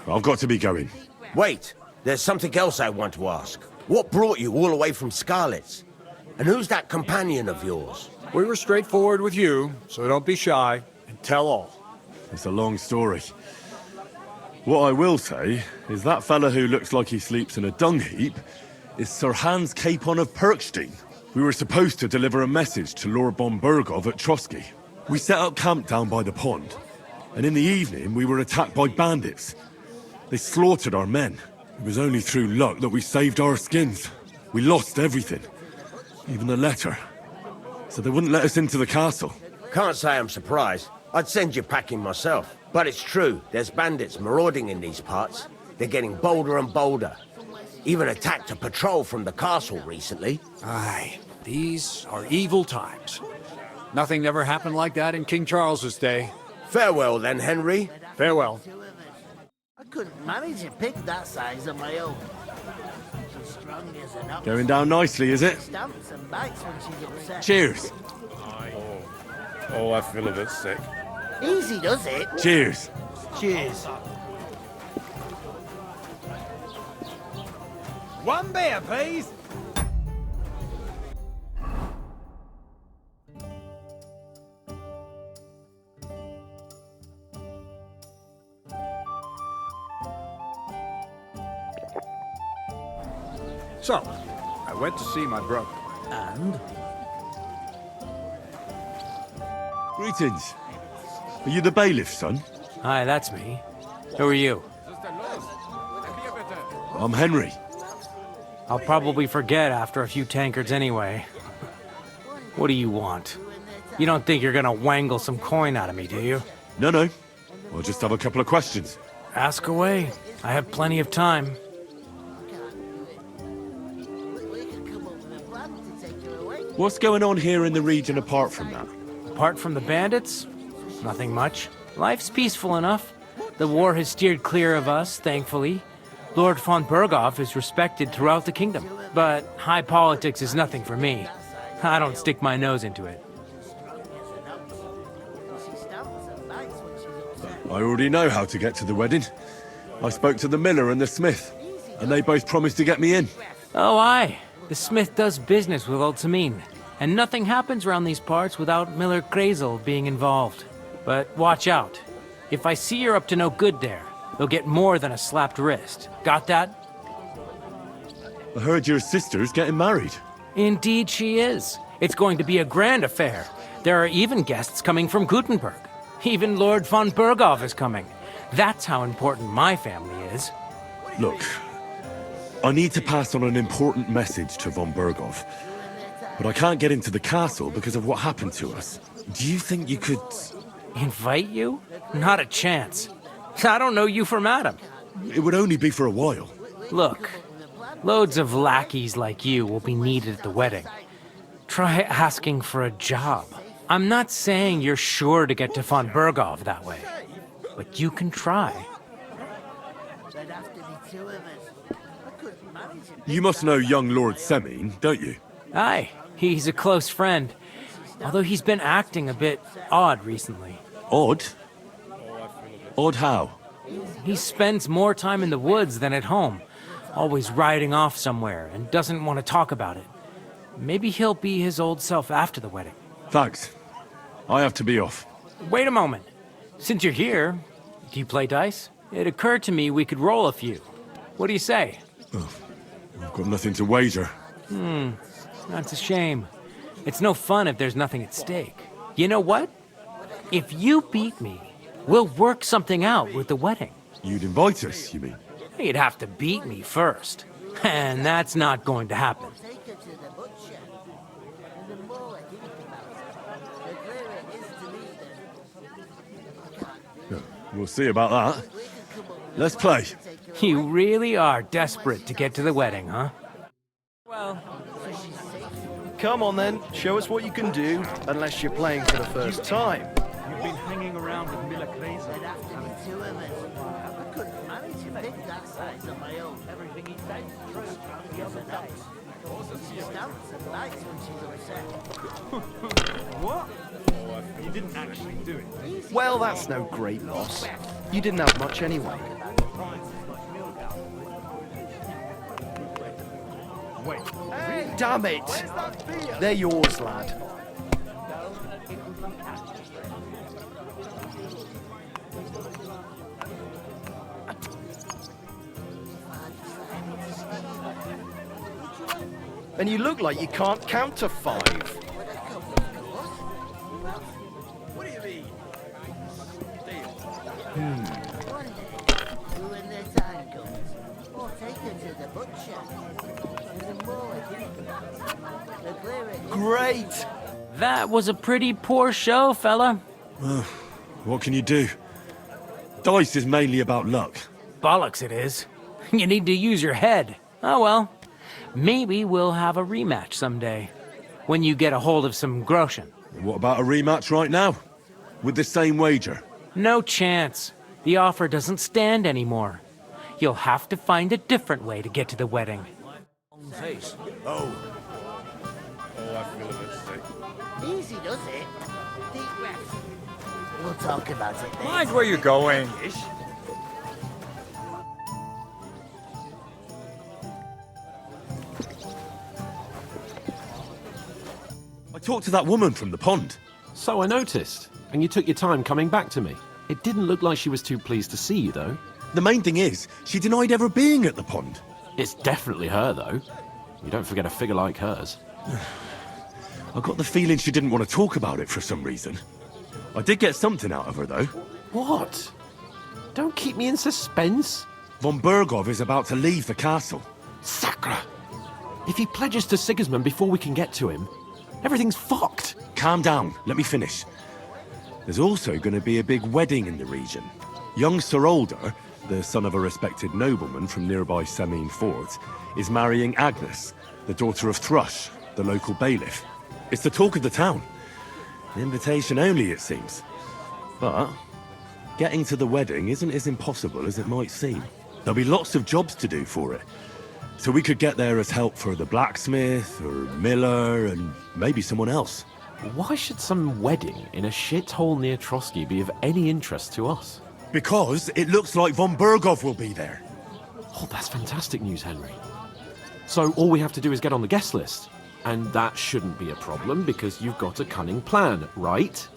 I've got to be going. Wait, there's something else I want to ask. What brought you all the way from Scarlet's? And who's that companion of yours? We were straightforward with you, so don't be shy, and tell all. It's a long story. What I will say is that fella who looks like he sleeps in a dung heap is Sir Hans Capon of Perkstein. We were supposed to deliver a message to Lord von Burgov at Trotsky. We set up camp down by the pond, and in the evening we were attacked by bandits. They slaughtered our men. It was only through luck that we saved our skins. We lost everything, even the letter. So they wouldn't let us into the castle. Can't say I'm surprised. I'd send you packing myself. But it's true, there's bandits marauding in these parts. They're getting bolder and bolder. Even attacked a patrol from the castle recently. Aye, these are evil times. Nothing ever happened like that in King Charles's day. Farewell then, Henry. Farewell. couldn't manage a pig that size on my own. She's strong as an ox. Going down nicely, is it? Stamps and bites when she's upset. Cheers. Oh, I feel a bit sick. Easy does it. Cheers. Cheers. One beer, please. So, I went to see my brother. And? Greetings. Are you the bailiff, son? Hi, that's me. Who are you? I'm Henry. I'll probably forget after a few tankards anyway. What do you want? You don't think you're gonna wangle some coin out of me, do you? No. I'll just have a couple of questions. Ask away. I have plenty of time. What's going on here in the region apart from that? Apart from the bandits? Nothing much. Life's peaceful enough. The war has steered clear of us, thankfully. Lord von Berghoff is respected throughout the kingdom. But high politics is nothing for me. I don't stick my nose into it. I already know how to get to the wedding. I spoke to the miller and the smith, and they both promised to get me in. Oh, aye. The smith does business with old Samin, and nothing happens around these parts without Miller Krazel being involved. But watch out. If I see you're up to no good there, you'll get more than a slapped wrist. Got that? I heard your sister's getting married. Indeed she is. It's going to be a grand affair. There are even guests coming from Gutenberg. Even Lord von Berghoff is coming. That's how important my family is. Look, I need to pass on an important message to von Berghoff, but I can't get into the castle because of what happened to us. Do you think you could... Invite you? Not a chance. I don't know you from Adam. It would only be for a while. Look, loads of lackeys like you will be needed at the wedding. Try asking for a job. I'm not saying you're sure to get to von Berghoff that way, but you can try. You must know young Lord Semin, don't you? Aye, he's a close friend. Although he's been acting a bit odd recently. Odd? Odd how? He spends more time in the woods than at home, always riding off somewhere and doesn't want to talk about it. Maybe he'll be his old self after the wedding. Thanks. I have to be off. Wait a moment. Since you're here, do you play dice? It occurred to me we could roll a few. What do you say? Oh, I've got nothing to wager. That's a shame. It's no fun if there's nothing at stake. You know what? If you beat me, we'll work something out with the wedding. You'd invite us, you mean? You'd have to beat me first. And that's not going to happen. We'll see about that. Let's play. You really are desperate to get to the wedding, huh? Well, come on then, show us what you can do, unless you're playing for the first time. You've been hanging around with Miller Krazel. I couldn't manage a pig that size on my own. Everything he said is true. He has a nice. She stamps and bites when she's upset. What? You didn't actually do it. Well, that's no great loss. You didn't have much anyway. Wait, Damn it! They're yours, lad. And you look like you can't count to 5. What do you mean? When their time comes, or take her to the butcher. And the more the clearer it is. Great! That was a pretty poor show, fella. What can you do? Dice is mainly about luck. Bollocks it is. You need to use your head. Oh well. Maybe we'll have a rematch someday. When you get a hold of some groschen. What about a rematch right now? With the same wager? No chance. The offer doesn't stand anymore. You'll have to find a different way to get to the wedding. Face. Oh, I feel a bit sick. Easy does it. Deep breath. We'll talk about it later. Mind where you're going. I talked to that woman from the pond. So I noticed, and you took your time coming back to me. It didn't look like she was too pleased to see you, though. The main thing is, she denied ever being at the pond. It's definitely her, though. You don't forget a figure like hers. I got the feeling she didn't want to talk about it for some reason. I did get something out of her, though. What? Don't keep me in suspense. Von Bergov is about to leave the castle. Sacre! If he pledges to Sigismund before we can get to him, everything's fucked. Calm down, let me finish. There's also going to be a big wedding in the region. Young Sir Older, the son of a respected nobleman from nearby Semine Fort, is marrying Agnes, the daughter of Thrush, the local bailiff. It's the talk of the town. Invitation only, it seems. But getting to the wedding isn't as impossible as it might seem. There'll be lots of jobs to do for it. So we could get there as help for the blacksmith, or miller, and maybe someone else. Why should some wedding in a shithole near Trotsky be of any interest to us? Because it looks like Von Bergov will be there. Oh, that's fantastic news, Henry. So all we have to do is get on the guest list. And that shouldn't be a problem because you've got a cunning plan, right?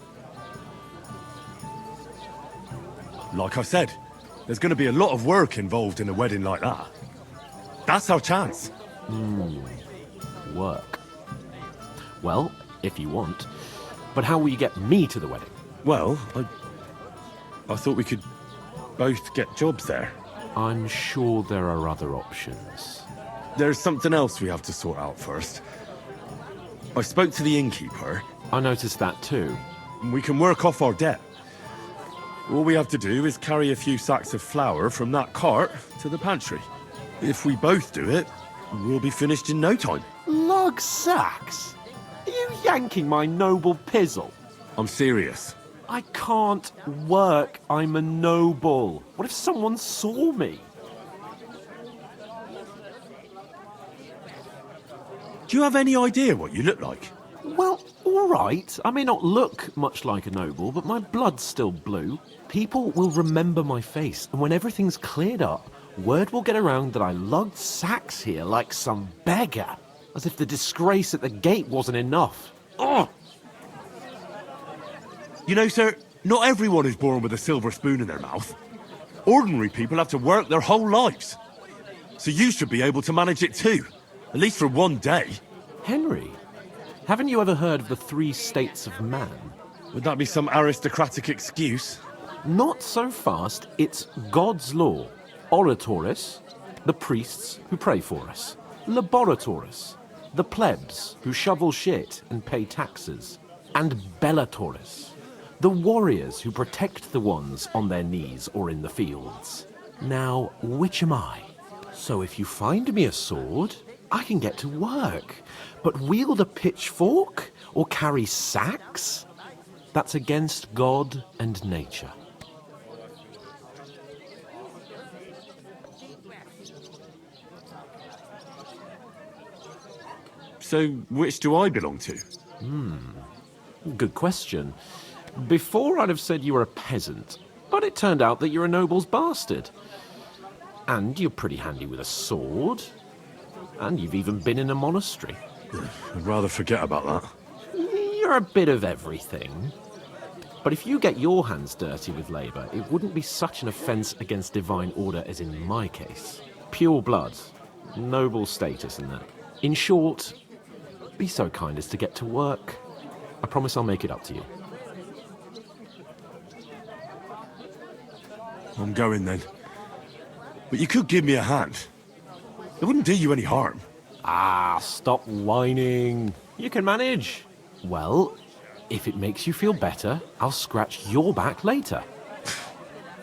Like I said, there's going to be a lot of work involved in a wedding like that. That's our chance. Work. Well, if you want. But how will you get me to the wedding? Well, I thought we could both get jobs there. I'm sure there are other options. There's something else we have to sort out first. I spoke to the innkeeper. I noticed that too. We can work off our debt. All we have to do is carry a few sacks of flour from that cart to the pantry. If we both do it, we'll be finished in no time. Lug sacks? Are you yanking my noble pizzle? I'm serious. I can't work. I'm a noble. What if someone saw me? Do you have any idea what you look like? Well, all right. I may not look much like a noble, but my blood's still blue. People will remember my face, and when everything's cleared up, word will get around that I lugged sacks here like some beggar. As if the disgrace at the gate wasn't enough. Ugh! You know, sir, not everyone is born with a silver spoon in their mouth. Ordinary people have to work their whole lives. So you should be able to manage it too. At least for one day. Henry, haven't you ever heard of the 3 states of man? Would that be some aristocratic excuse? Not so fast. It's God's law. Oratoris, the priests who pray for us. Laboratoris, the plebs who shovel shit and pay taxes. And Bellatoris, the warriors who protect the ones on their knees or in the fields. Now, which am I? So if you find me a sword, I can get to work. But wield a pitchfork or carry sacks? That's against God and nature. So, which do I belong to? Good question. Before I'd have said you were a peasant, but it turned out that you're a noble's bastard. And you're pretty handy with a sword. And you've even been in a monastery. I'd rather forget about that. You're a bit of everything. But if you get your hands dirty with labour, it wouldn't be such an offence against divine order as in my case. Pure blood. Noble status and that. In short, be so kind as to get to work. I promise I'll make it up to you. I'm going then. But you could give me a hand. It wouldn't do you any harm. Ah, stop whining. You can manage. Well, if it makes you feel better, I'll scratch your back later.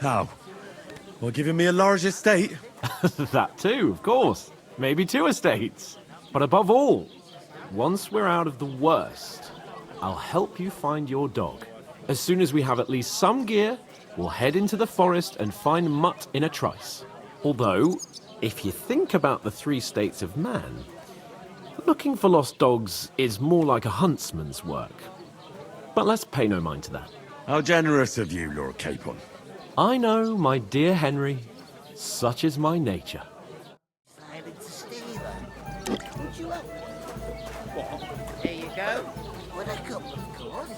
How? Well, giving me a large estate? That too, of course. Maybe 2 estates. But above all, once we're out of the worst, I'll help you find your dog. As soon as we have at least some gear, we'll head into the forest and find Mutt in a trice. Although, if you think about the 3 states of man, looking for lost dogs is more like a huntsman's work. But let's pay no mind to that. How generous of you, Lord Capon. I know, my dear Henry. Such is my nature. Silent Stephen. Would you help? What? Here you go. With a cup, of course.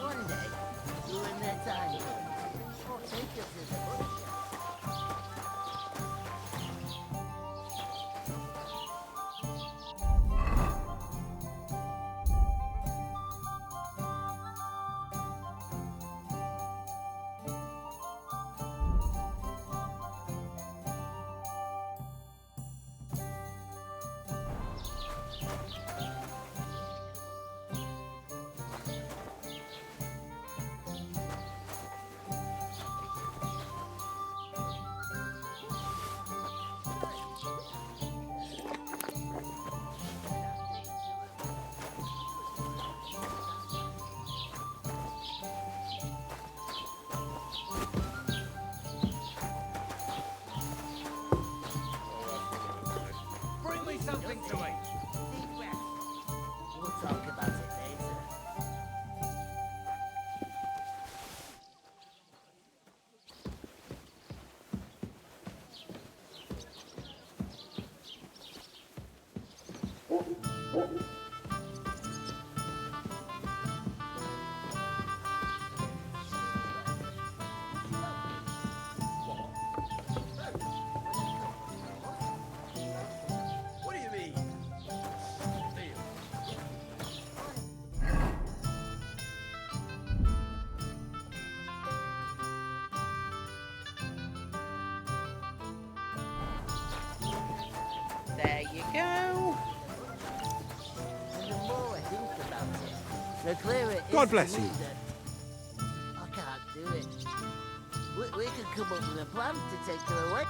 One day, when that time comes, take us to the butcher. Bring me something to eat. We'll talk about it later. What do you mean? There you go. And the more I think about it, the clearer it is. God bless to me you. that I can't do it. We could come up with a plan to take her away.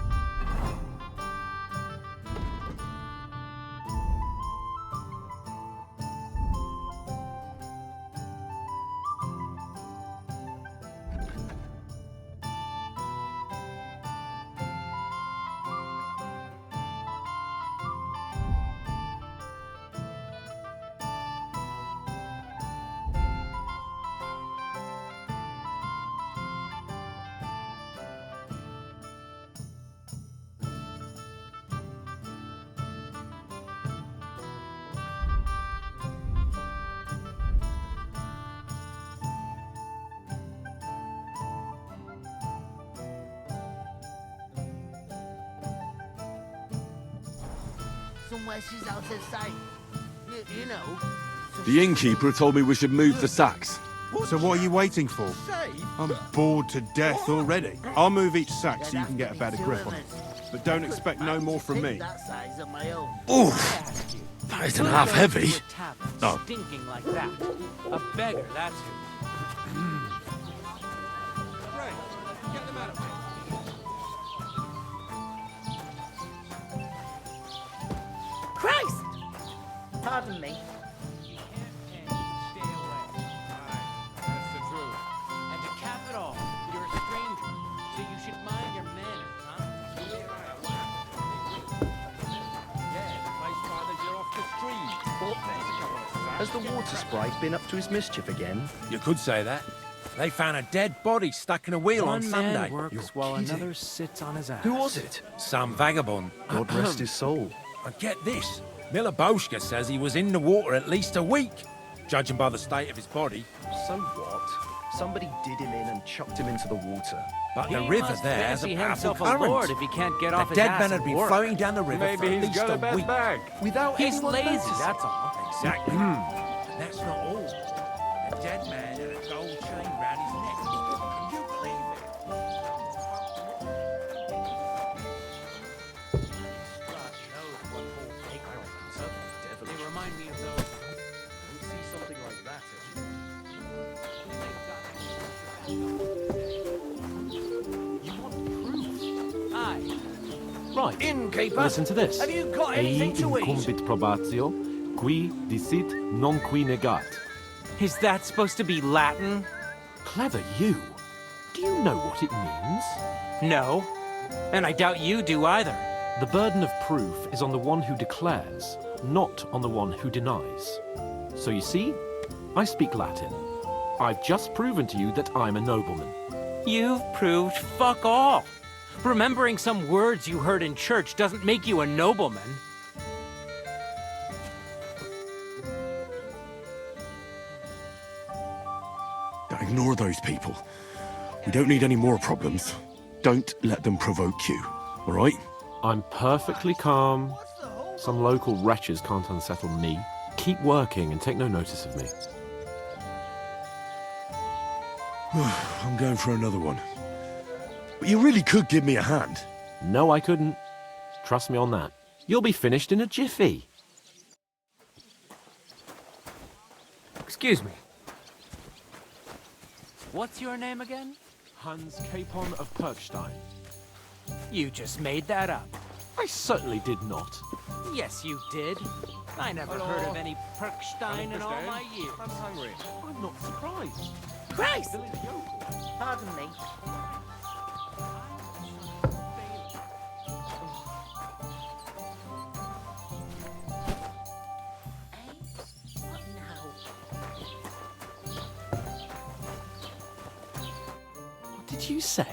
Somewhere she's out of sight. You know. The innkeeper told me we should move the sacks. So what are you waiting for? I'm bored to death already. I'll move each sack so you can get a better grip on it. But don't expect no more from me. That size on my own. Oof! That isn't half heavy. Oh. Stinking like that. A beggar, that's who. Christ! Pardon me. That's the truth. And to cap it all, you're a stranger, so you should mind your manners, huh? Has the water sprite been up to his mischief again? You could say that. They found a dead body stuck in a wheel on One Sunday. man works while another sits on his ass. Who was it? Some vagabond. God rest his soul. And get this. Miller Boschka says he was in the water at least a week, judging by the state of his body. So what? Somebody did him in and chucked him into the water. But He the river must there has a fancy powerful himself a current. lord if he can't get off The his dead ass man and had been work. floating down the river for at least a week. Without He's anyone lazy, noticing. that's all. Exactly. And that's not all. The dead man had a gold chain round his neck. Can you believe it? They remind me of those. Don't see something like that. You want proof? Aye. Right. Innkeeper, Listen to this. have you got anything to eat? Incumbit probatio, qui dicit non qui negat. Is that supposed to be Latin? Clever you. Do you know what it means? No. And I doubt you do either. The burden of proof is on the one who declares, not on the one who denies. So you see, I speak Latin. I've just proven to you that I'm a nobleman. You've proved fuck all. Remembering some words you heard in church doesn't make you a nobleman. Ignore those people. We don't need any more problems. Don't let them provoke you, all right? I'm perfectly calm. Some local wretches can't unsettle me. Keep working and take no notice of me. I'm going for another one. But you really could give me a hand. No, I couldn't. Trust me on that. You'll be finished in a jiffy. Excuse me. What's your name again? Hans Capon of Perkstein. You just made that up. I certainly did not. Yes, you did. I never heard of any Perkstein in all my years. I'm hungry. I'm not surprised. Christ! Pardon me. What now? What did you say?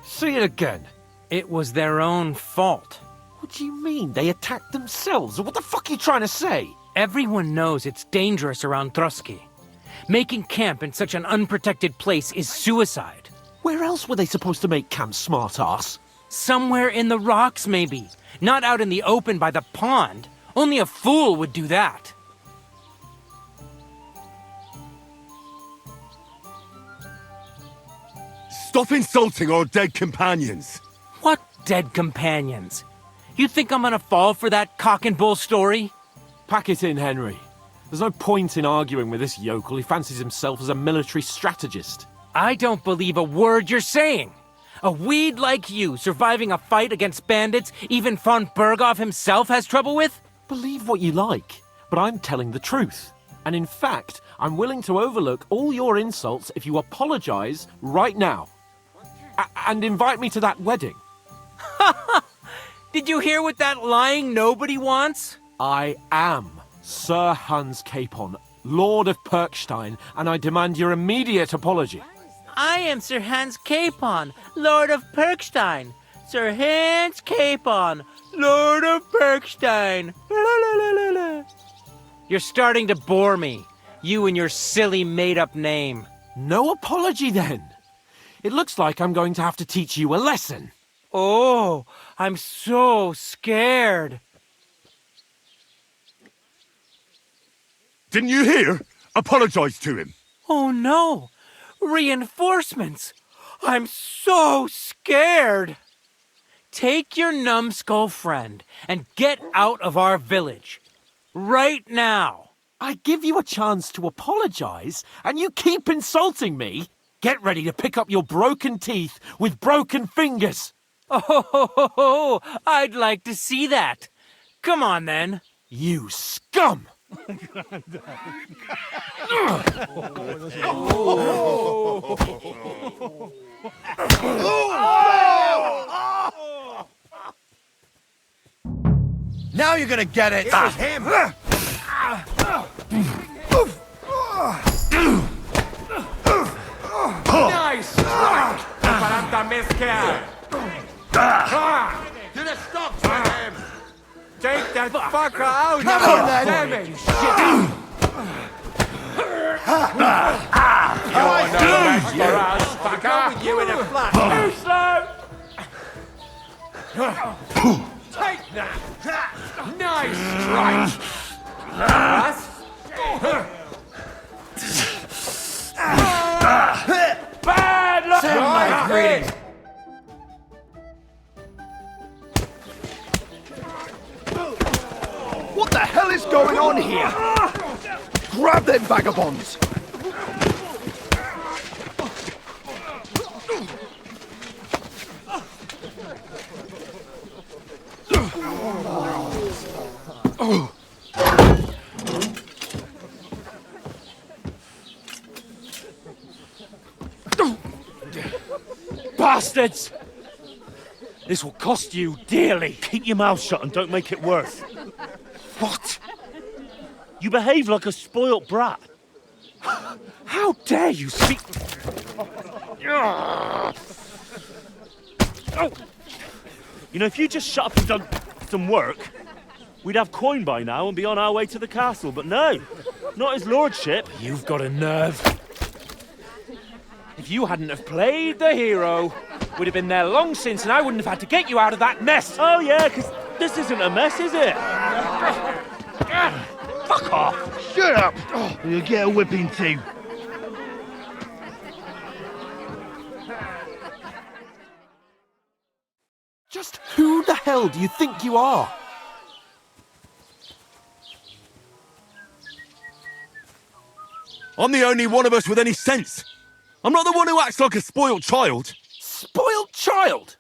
Say it again. It was their own fault. What do you mean? They attacked themselves? What the fuck are you trying to say? Everyone knows it's dangerous around Trotsky. Making camp in such an unprotected place is suicide. Where else were they supposed to make camp, smartass? Somewhere in the rocks, maybe. Not out in the open by the pond. Only a fool would do that. Stop insulting our dead companions. What dead companions? You think I'm gonna fall for that cock and bull story? Pack it in, Henry. There's no point in arguing with this yokel. He fancies himself as a military strategist. I don't believe a word you're saying. A weed like you surviving a fight against bandits even von Berghoff himself has trouble with? Believe what you like, but I'm telling the truth. And in fact, I'm willing to overlook all your insults if you apologize right now. And invite me to that wedding. Did you hear what that lying nobody wants? I am Sir Hans Capon, Lord of Perkstein, and I demand your immediate apology. I am Sir Hans Capon, Lord of Perkstein. Sir Hans Capon, Lord of Perkstein. La, la, la, la, la. You're starting to bore me, you and your silly made-up name. No apology, then. It looks like I'm going to have to teach you a lesson. Oh, I'm so scared. Didn't you hear? Apologize to him. Oh no! Reinforcements! I'm so scared! Take your numbskull friend and get out of our village. Right now! I give you a chance to apologize, and you keep insulting me? Get ready to pick up your broken teeth with broken fingers. Oh, I'd like to see that. Come on, then. You scum! Now you're gonna get it! It was him! Nice strike! Paranta mezcla! To the stocks with him! Take that fucker out! Come on, then! Damn it, you shit! You're no match for us, fucker! With you in a flash! Too slow! Take that! Nice strike! Bad luck! Nice greeting! What the hell is going on here? Grab them vagabonds! Bastards! This will cost you dearly. Keep your mouth shut and don't make it worse. What? You behave like a spoilt brat. How dare you speak... You know, if you just shut up and done some work, we'd have coin by now and be on our way to the castle. But no, not his lordship. You've got a nerve. If you hadn't have played the hero, we'd have been there long since and I wouldn't have had to get you out of that mess. Oh yeah, because this isn't a mess, is it? Fuck off. Shut up! Or you'll get a whipping too. Just who the hell do you think you are? I'm the only one of us with any sense. I'm not the one who acts like a spoilt child. Spoiled child?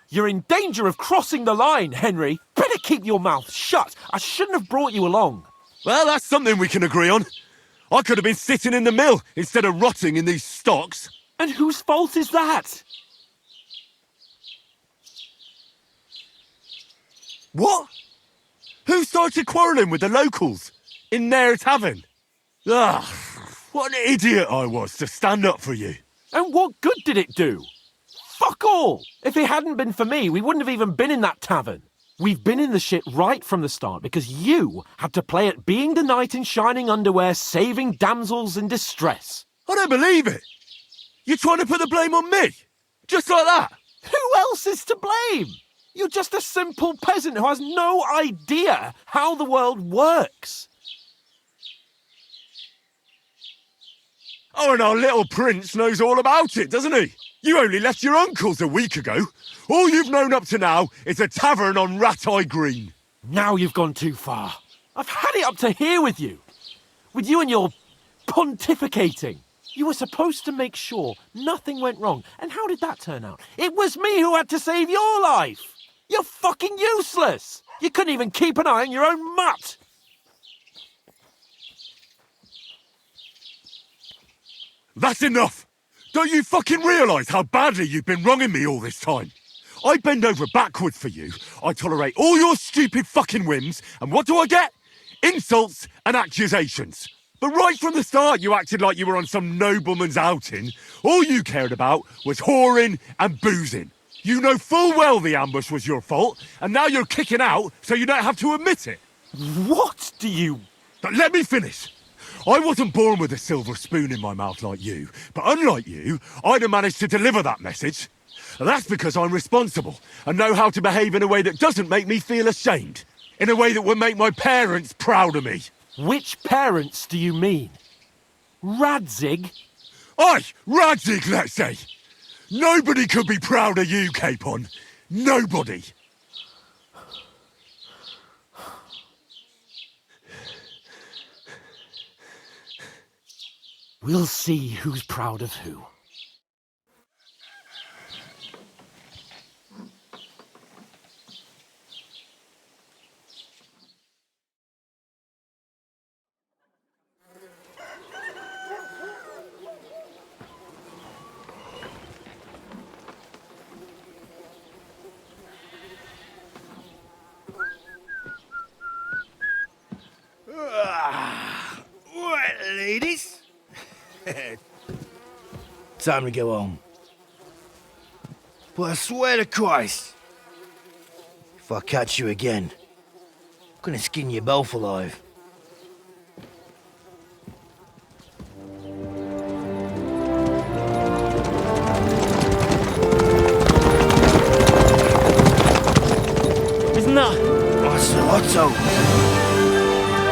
You're in danger of crossing the line, Henry. Better keep your mouth shut. I shouldn't have brought you along. Well, that's something we can agree on. I could have been sitting in the mill instead of rotting in these stocks. And whose fault is that? What? Who started quarrelling with the locals in their tavern? Ugh, what an idiot I was to stand up for you. And what good did it do? Fuck all! If it hadn't been for me, we wouldn't have even been in that tavern. We've been in the shit right from the start because you had to play at being the knight in shining underwear saving damsels in distress. I don't believe it. You're trying to put the blame on me? Just like that? Who else is to blame? You're just a simple peasant who has no idea how the world works. Oh, and our little prince knows all about it, doesn't he? You only left your uncle's a week ago. All you've known up to now is a tavern on Rat-Eye Green. Now you've gone too far. I've had it up to here with you. With you and your pontificating. You were supposed to make sure nothing went wrong. And how did that turn out? It was me who had to save your life. You're fucking useless. You couldn't even keep an eye on your own mutt. That's enough! Don't you fucking realise how badly you've been wronging me all this time? I bend over backwards for you, I tolerate all your stupid fucking whims, and what do I get? Insults and accusations. But right from the start you acted like you were on some nobleman's outing. All you cared about was whoring and boozing. You know full well the ambush was your fault, and now you're kicking out so you don't have to admit it. What do you... But let me finish. I wasn't born with a silver spoon in my mouth like you, but unlike you, I'd have managed to deliver that message. That's because I'm responsible and know how to behave in a way that doesn't make me feel ashamed. In a way that would make my parents proud of me. Which parents do you mean? Radzig? Aye, Radzig, let's say. Nobody could be proud of you, Capon. Nobody. We'll see who's proud of who. Right, ladies. Time to go home. But I swear to Christ, if I catch you again, I'm gonna skin you both alive. Isn't that? What's the Otto?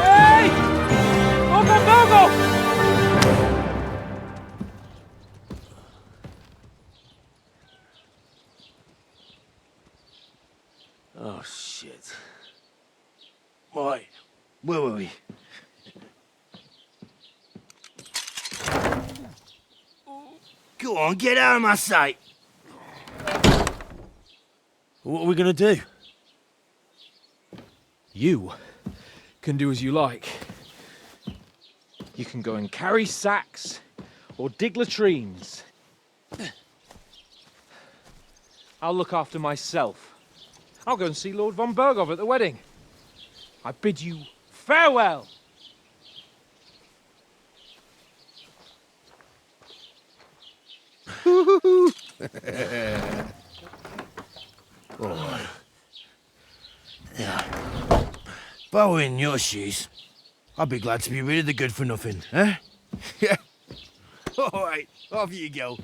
Hey! Go! Oh, shit. Right, where were we? Go on, get out of my sight. What are we gonna do? You can do as you like. You can go and carry sacks or dig latrines. I'll look after myself. I'll go and see Lord von Berghoff at the wedding. I bid you farewell. Oh. Yeah. If I were in your shoes, I'd be glad to be rid of the good for nothing, eh? Yeah. All right, off you go.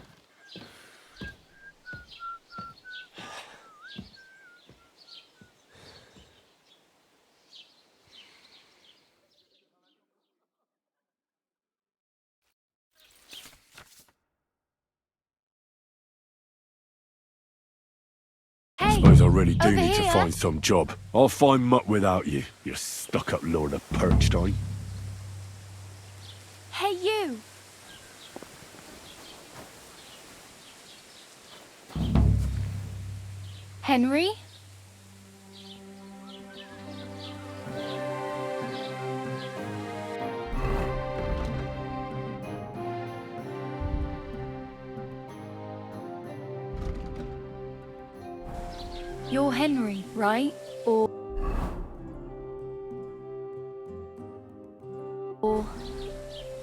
I suppose I really do need to find some job. I'll find mutt without you, you stuck-up lord of Perkstein. Hey, you! Henry? You're Henry, right? Or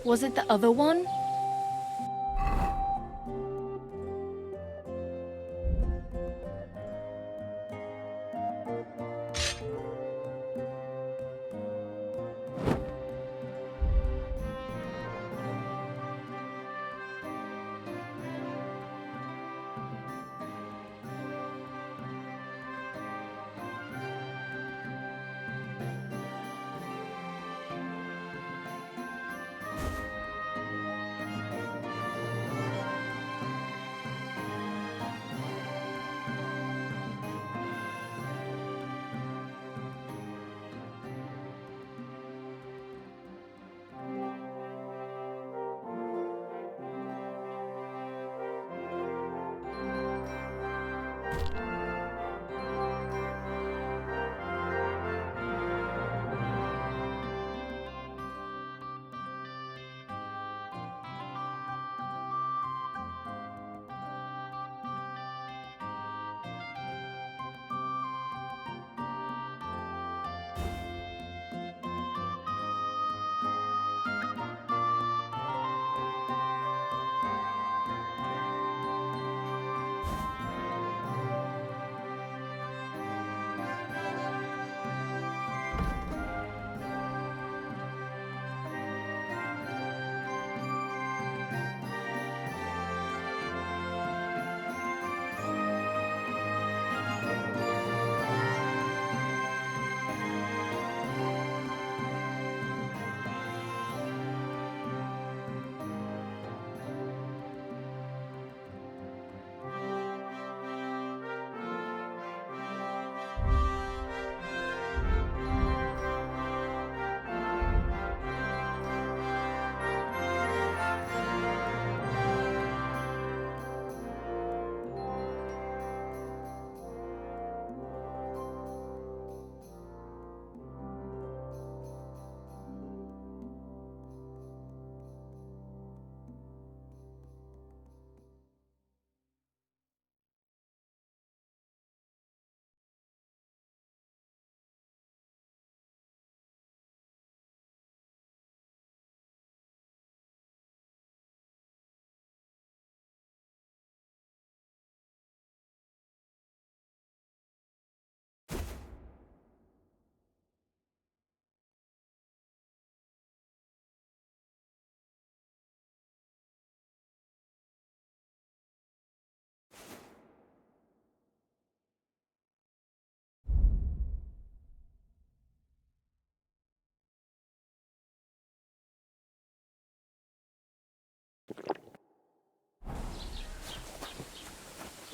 was it the other one?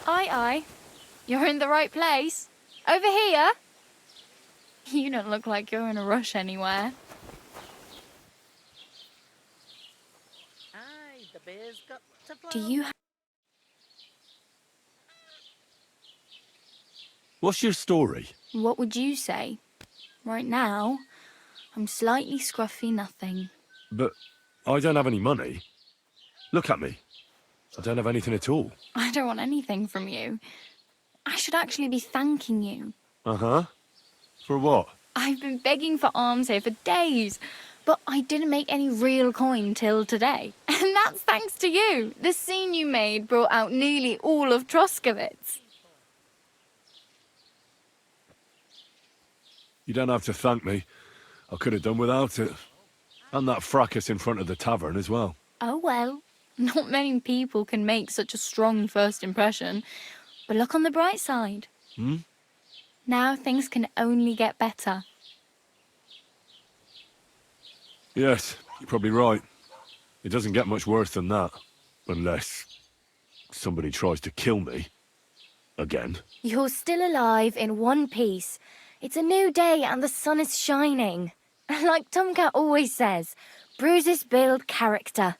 Aye, aye. You're in the right place. Over here. You don't look like you're in a rush anywhere. Aye, the beer's got to flow. Do you What's your story? What would you say? Right now, I'm slightly scruffy nothing. But I don't have any money. Look at me. I don't have anything at all. I don't want anything from you. I should actually be thanking you. Uh-huh. For what? I've been begging for alms here for days, but I didn't make any real coin till today. And that's thanks to you. The scene you made brought out nearly all of Troskowitz. You don't have to thank me. I could have done without it. And that fracas in front of the tavern as well. Oh well, not many people can make such a strong first impression. But look on the bright side. Hmm? Now things can only get better. Yes, you're probably right. It doesn't get much worse than that. Unless somebody tries to kill me. Again. You're still alive in one piece. It's a new day and the sun is shining. Like Tomcat always says, bruises build character.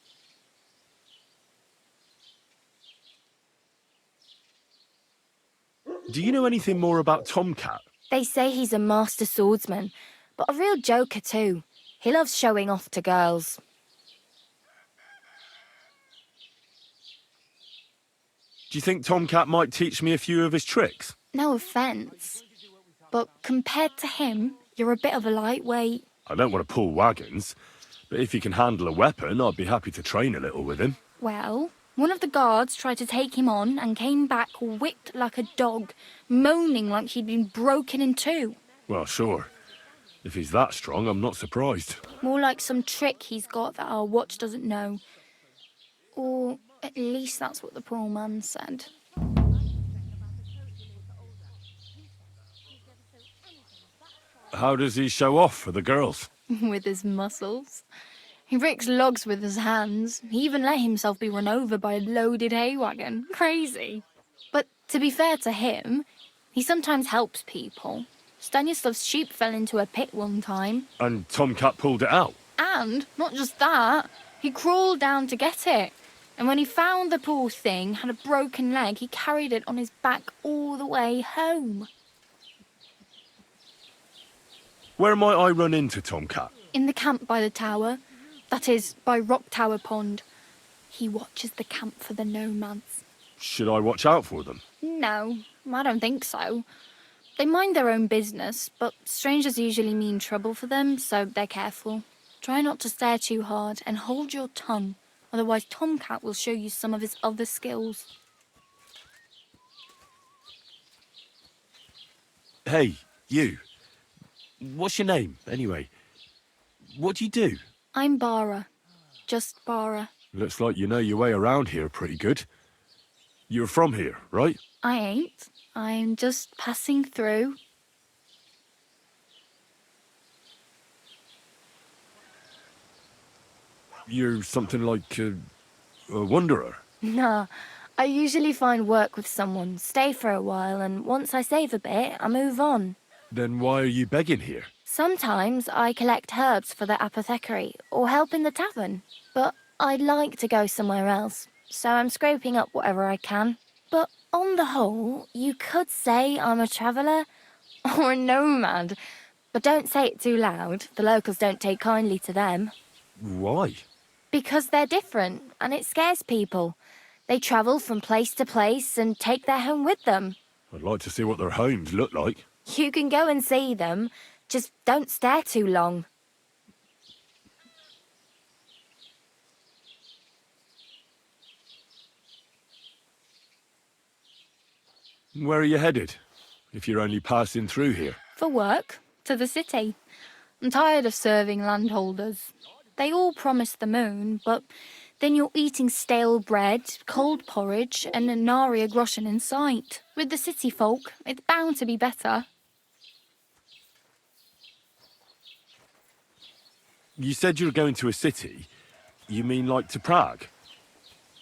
Do you know anything more about Tomcat? They say he's a master swordsman, but a real joker too. He loves showing off to girls. Do you think Tomcat might teach me a few of his tricks? No offence, but compared to him, you're a bit of a lightweight. I don't want to pull wagons, but if he can handle a weapon, I'd be happy to train a little with him. Well, one of the guards tried to take him on and came back whipped like a dog, moaning like he'd been broken in two. Well, sure. If he's that strong, I'm not surprised. More like some trick he's got that our watch doesn't know. Or at least that's what the poor man said. How does he show off for the girls? With his muscles. He ricks logs with his hands. He even let himself be run over by a loaded hay wagon. Crazy. But to be fair to him, he sometimes helps people. Stanislav's sheep fell into a pit one time. And Tomcat pulled it out? And, not just that, he crawled down to get it. And when he found the poor thing had a broken leg, he carried it on his back all the way home. Where might I run into Tomcat? In the camp by the tower. That is, by Rock Tower Pond. He watches the camp for the nomads. Should I watch out for them? No, I don't think so. They mind their own business, but strangers usually mean trouble for them, so they're careful. Try not to stare too hard and hold your tongue, otherwise Tomcat will show you some of his other skills. Hey, you. What's your name, anyway? What do you do? I'm Bara. Just Bara. Looks like you know your way around here pretty good. You're from here, right? I ain't. I'm just passing through. You're something like a wanderer. Nah, I usually find work with someone, stay for a while, and once I save a bit, I move on. Then why are you begging here? Sometimes I collect herbs for the apothecary or help in the tavern, but I'd like to go somewhere else, so I'm scraping up whatever I can. But on the whole, you could say I'm a traveller or a nomad, but don't say it too loud. The locals don't take kindly to them. Why? Because they're different, and it scares people. They travel from place to place and take their home with them. I'd like to see what their homes look like. You can go and see them, just don't stare too long. Where are you headed, if you're only passing through here? For work, to the city. I'm tired of serving landholders. They all promise the moon, but then you're eating stale bread, cold porridge, and a nary a groschen in sight. With the city folk, it's bound to be better. You said you were going to a city. You mean like to Prague?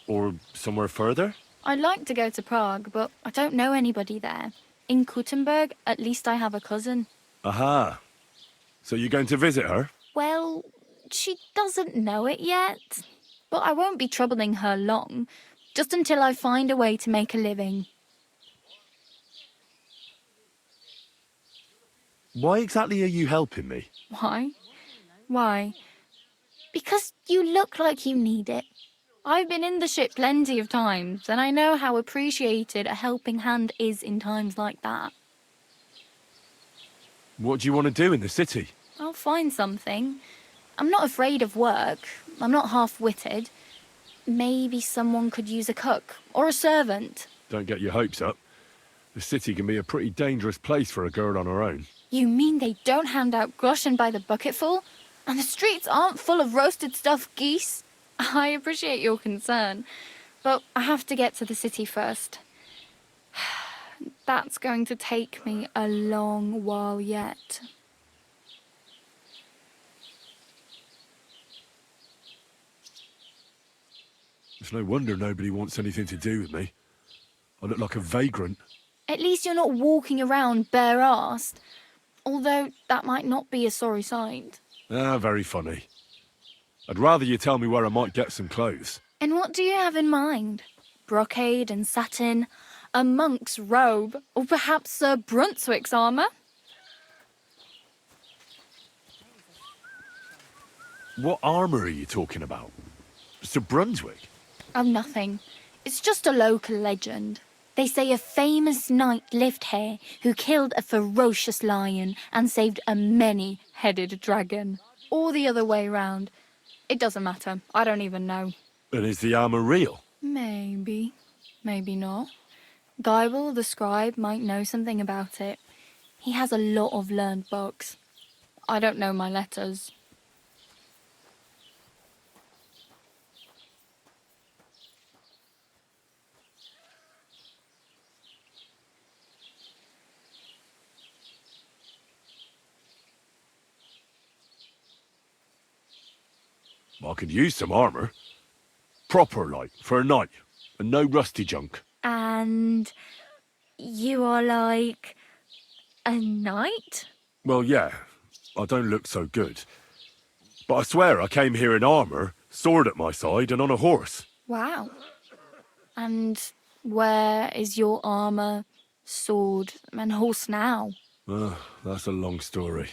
Or somewhere further? I'd like to go to Prague, but I don't know anybody there. In Kuttenberg, at least I have a cousin. Aha. So you're going to visit her? Well, she doesn't know it yet. But I won't be troubling her long, just until I find a way to make a living. Why exactly are you helping me? Why? Why? Because you look like you need it. I've been in the ship plenty of times, and I know how appreciated a helping hand is in times like that. What do you want to do in the city? I'll find something. I'm not afraid of work. I'm not half-witted. Maybe someone could use a cook or a servant. Don't get your hopes up. The city can be a pretty dangerous place for a girl on her own. You mean they don't hand out groschen by the bucketful? And the streets aren't full of roasted stuffed geese? I appreciate your concern, but I have to get to the city first. That's going to take me a long while yet. It's no wonder nobody wants anything to do with me. I look like a vagrant. At least you're not walking around bare-arsed. Although that might not be a sorry sight. Ah, very funny. I'd rather you tell me where I might get some clothes. And what do you have in mind? Brocade and satin, a monk's robe, or perhaps Sir Brunswick's armour? What armour are you talking about? Sir Brunswick? Oh, nothing. It's just a local legend. They say a famous knight lived here who killed a ferocious lion and saved a many-headed dragon. Or the other way round. It doesn't matter. I don't even know. And is the armour real? Maybe. Maybe not. Geibel, the scribe, might know something about it. He has a lot of learned books. I don't know my letters. I could use some armour. Proper, like, for a knight. And no rusty junk. And you are like a knight? Well, yeah. I don't look so good. But I swear I came here in armour, sword at my side, and on a horse. Wow. And where is your armour, sword, and horse now? That's a long story.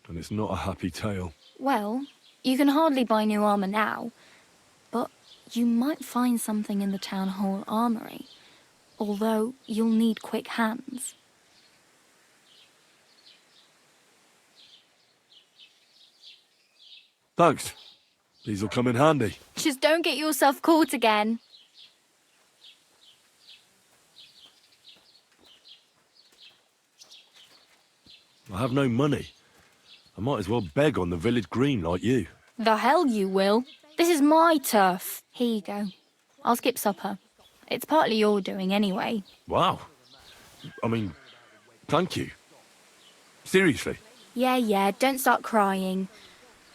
And it's not a happy tale. Well, you can hardly buy new armour now, but you might find something in the town hall armoury, although you'll need quick hands. Thanks. These'll come in handy. Just don't get yourself caught again. I have no money. I might as well beg on the village green like you. The hell you will. This is my turf. Here you go. I'll skip supper. It's partly your doing anyway. Wow. I mean, thank you. Seriously. Yeah, don't start crying.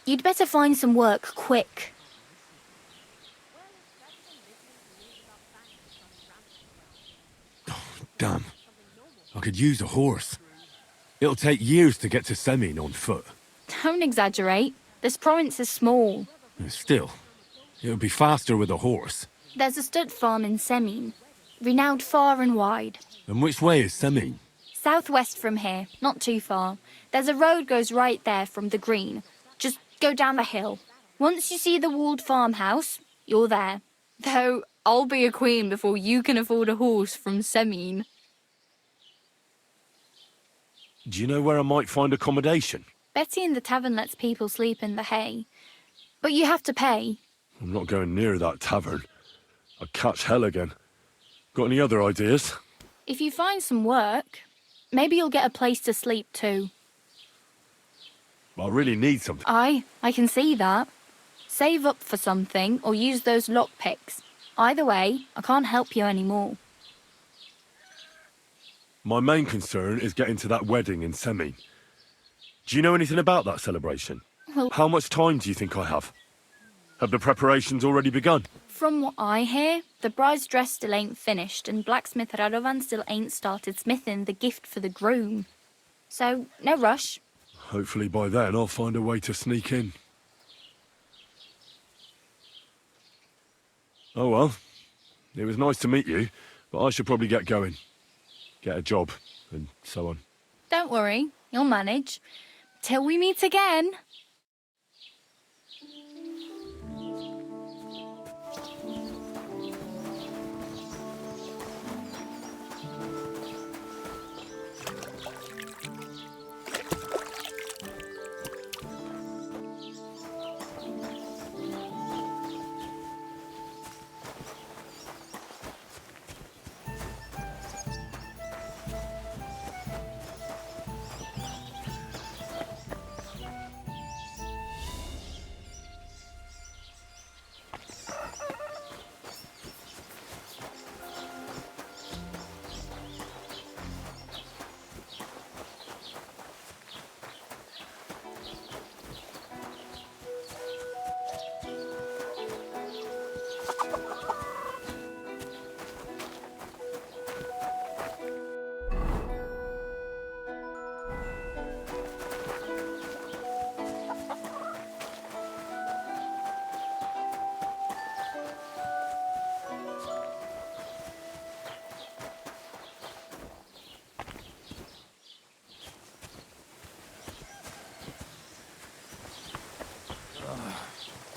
You'd better find some work quick. Damn. I could use a horse. It'll take years to get to Semin on foot. Don't exaggerate. This province is small. Still, it'll be faster with a horse. There's a stud farm in Semin, renowned far and wide. And which way is Semin? Southwest from here, not too far. There's a road goes right there from the green. Just go down the hill. Once you see the walled farmhouse, you're there. Though I'll be a queen before you can afford a horse from Semin. Do you know where I might find accommodation? Betty in the tavern lets people sleep in the hay. But you have to pay. I'm not going near that tavern. I'd catch hell again. Got any other ideas? If you find some work, maybe you'll get a place to sleep too. I really need something. I can see that. Save up for something or use those lockpicks. Either way, I can't help you anymore. My main concern is getting to that wedding in Semin. Do you know anything about that celebration? Well, how much time do you think I have? Have the preparations already begun? From what I hear, the bride's dress still ain't finished, and blacksmith Radovan still ain't started smithing the gift for the groom. So, no rush. Hopefully by then I'll find a way to sneak in. Oh well. It was nice to meet you, but I should probably get going. Get a job, and so on. Don't worry, you'll manage. Till we meet again.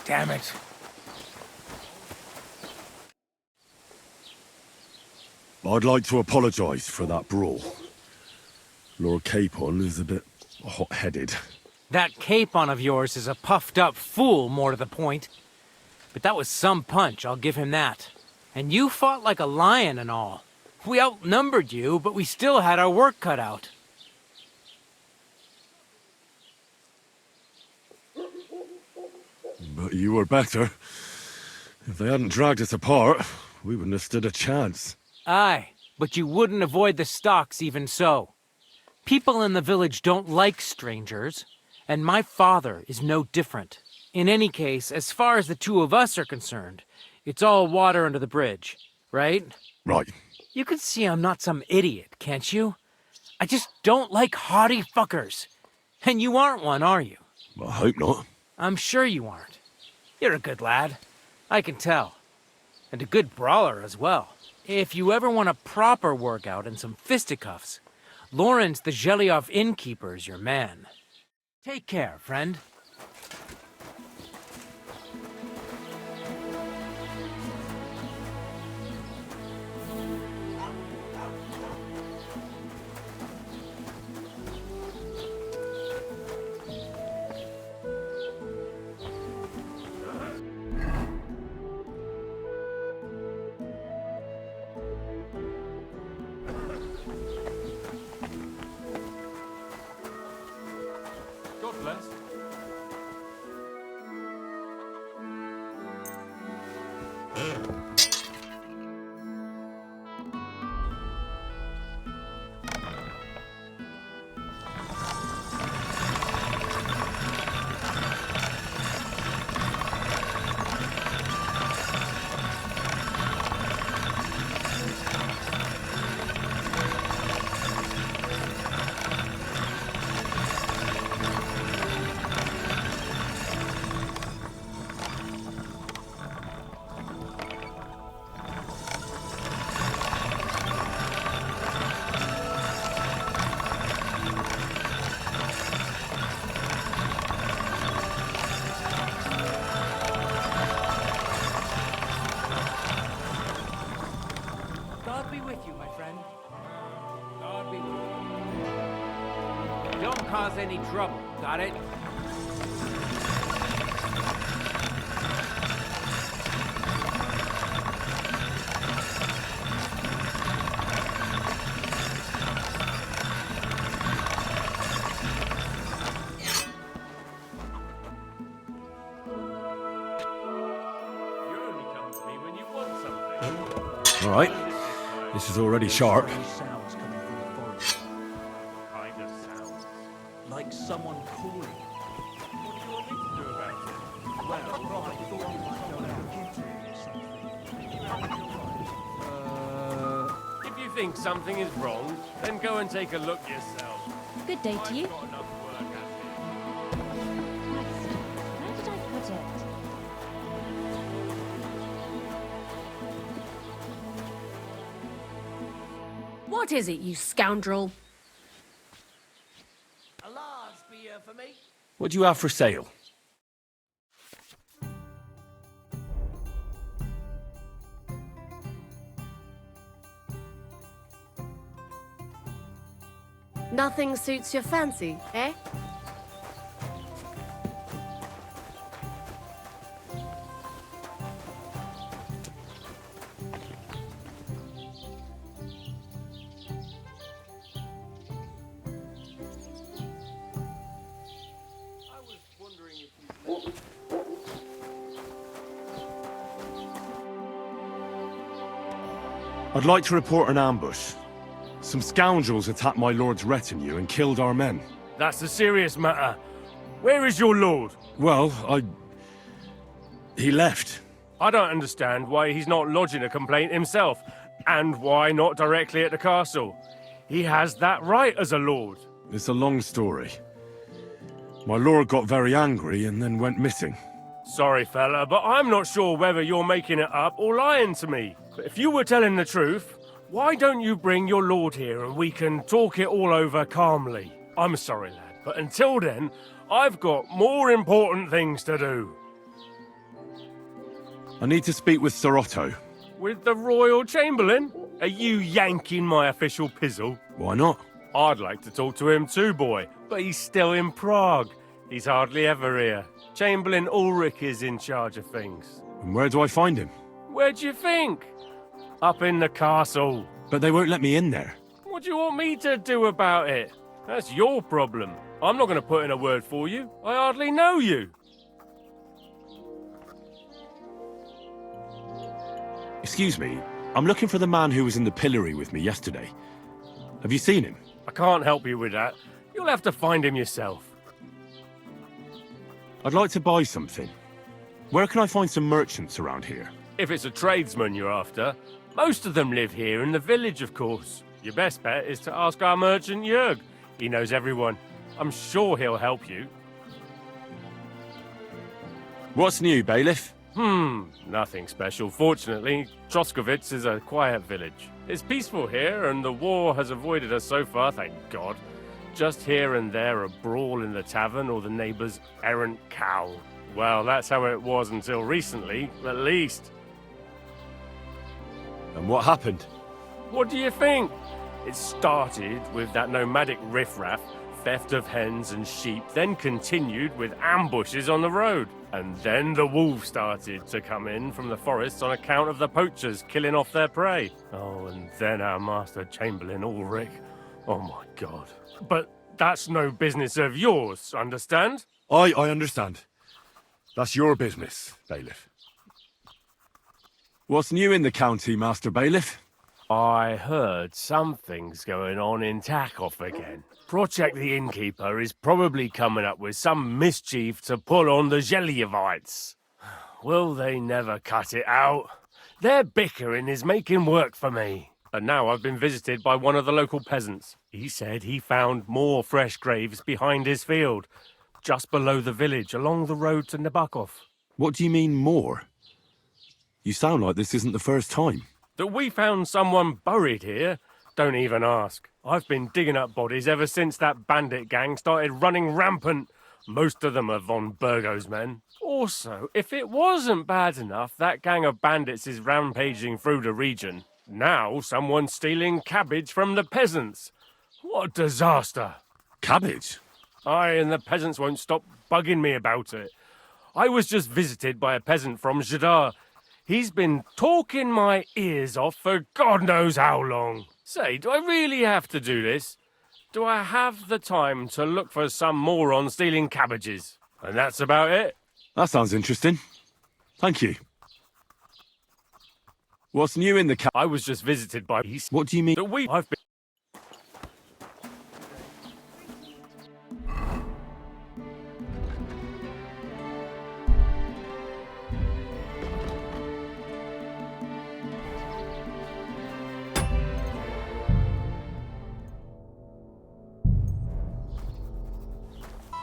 Damn it. I'd like to apologise for that brawl. Lord Capon is a bit hot-headed. That capon of yours is a puffed-up fool, more to the point. But that was some punch, I'll give him that. And you fought like a lion and all. We outnumbered you, but we still had our work cut out. But you were better. If they hadn't dragged us apart, we wouldn't have stood a chance. Aye, but you wouldn't avoid the stocks even so. People in the village don't like strangers, and my father is no different. In any case, as far as the two of us are concerned, it's all water under the bridge, right? Right. You can see I'm not some idiot, can't you? I just don't like haughty fuckers. And you aren't one, are you? I hope not. I'm sure you aren't. You're a good lad. I can tell. And a good brawler as well. If you ever want a proper workout and some fisticuffs, Lawrence the Gelioff innkeeper is your man. Take care, friend. God bless. God be with you, my friend. God be with you. Don't cause any trouble, got it? All right. This is already sharp. Sounds coming from the forest. Kind of sounds. Like someone calling. What do you want me to do about it? Well, I thought you might go and look into it or something. think something is wrong, then go and take a look yourself. Good day to you. Got enough work as Where did I put it? What is it, you scoundrel? A large beer for me. What do you have for sale? Nothing suits your fancy, eh? I'd like to report an ambush. Some scoundrels attacked my lord's retinue and killed our men. That's a serious matter. Where is your lord? Well, he left. I don't understand why he's not lodging a complaint himself, and why not directly at the castle. He has that right as a lord. It's a long story. My lord got very angry and then went missing. Sorry, fella, but I'm not sure whether you're making it up or lying to me. But if you were telling the truth, why don't you bring your lord here and we can talk it all over calmly? I'm sorry, lad, but until then, I've got more important things to do. I need to speak with Sir Otto. With the Royal Chamberlain? Are you yanking my official pizzle? Why not? I'd like to talk to him too, boy, but he's still in Prague. He's hardly ever here. Chamberlain Ulrich is in charge of things. And where do I find him? Where do you think? Up in the castle. But they won't let me in there. What do you want me to do about it? That's your problem. I'm not going to put in a word for you. I hardly know you. Excuse me, I'm looking for the man who was in the pillory with me yesterday. Have you seen him? I can't help you with that. You'll have to find him yourself. I'd like to buy something. Where can I find some merchants around here? If it's a tradesman you're after, most of them live here in the village, of course. Your best bet is to ask our merchant Jörg. He knows everyone. I'm sure he'll help you. What's new, bailiff? Nothing special. Fortunately, Troskowitz is a quiet village. It's peaceful here, and the war has avoided us so far, thank God. Just here and there a brawl in the tavern or the neighbour's errant cow. Well, that's how it was until recently, at least. And what happened? What do you think? It started with that nomadic riffraff, theft of hens and sheep, then continued with ambushes on the road. And then the wolves started to come in from the forests on account of the poachers killing off their prey. Oh, and then our master Chamberlain Ulrich. Oh my God. But that's no business of yours, understand? I understand. That's your business, bailiff. What's new in the county, Master Bailiff? I heard something's going on in Takov again. Project the Innkeeper is probably coming up with some mischief to pull on the Zhelyevites. Will they never cut it out? Their bickering is making work for me. And now I've been visited by one of the local peasants. He said he found more fresh graves behind his field, just below the village, along the road to Nabokov. What do you mean, more? You sound like this isn't the first time. That we found someone buried here? Don't even ask. I've been digging up bodies ever since that bandit gang started running rampant. Most of them are von Burgo's men. Also, if it wasn't bad enough, that gang of bandits is rampaging through the region. Now someone's stealing cabbage from the peasants. What a disaster. Cabbage? Aye, and the peasants won't stop bugging me about it. I was just visited by a peasant from Jadar. He's been talking my ears off for God knows how long. Say, do I really have to do this? Do I have the time to look for some moron stealing cabbages? And that's about it. That sounds interesting. Thank you. What's new in the I was just visited by... What do you mean? I've been...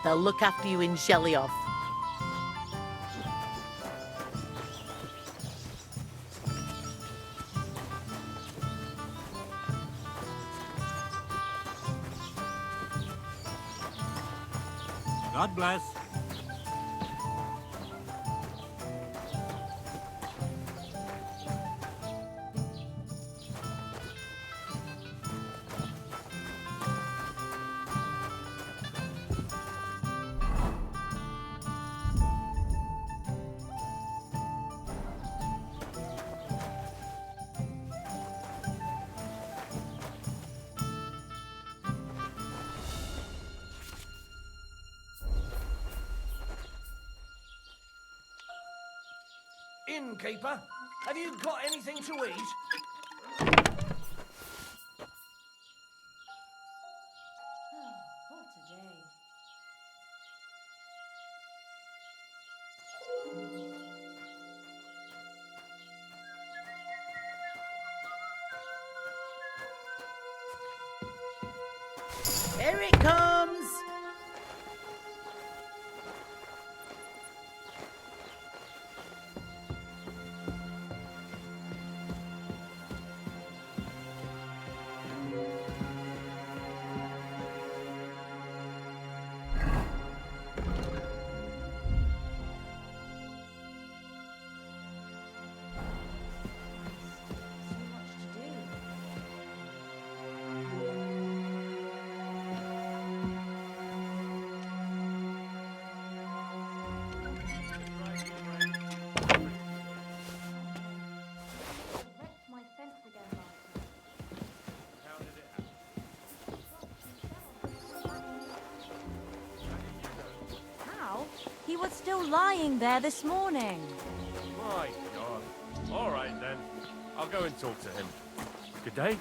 They'll look after you in Shellyoff. God bless. Innkeeper, have you got anything to eat? What a day. Here it comes! How? He was still lying there this morning. My God. All right, then. I'll go and talk to him. Good day.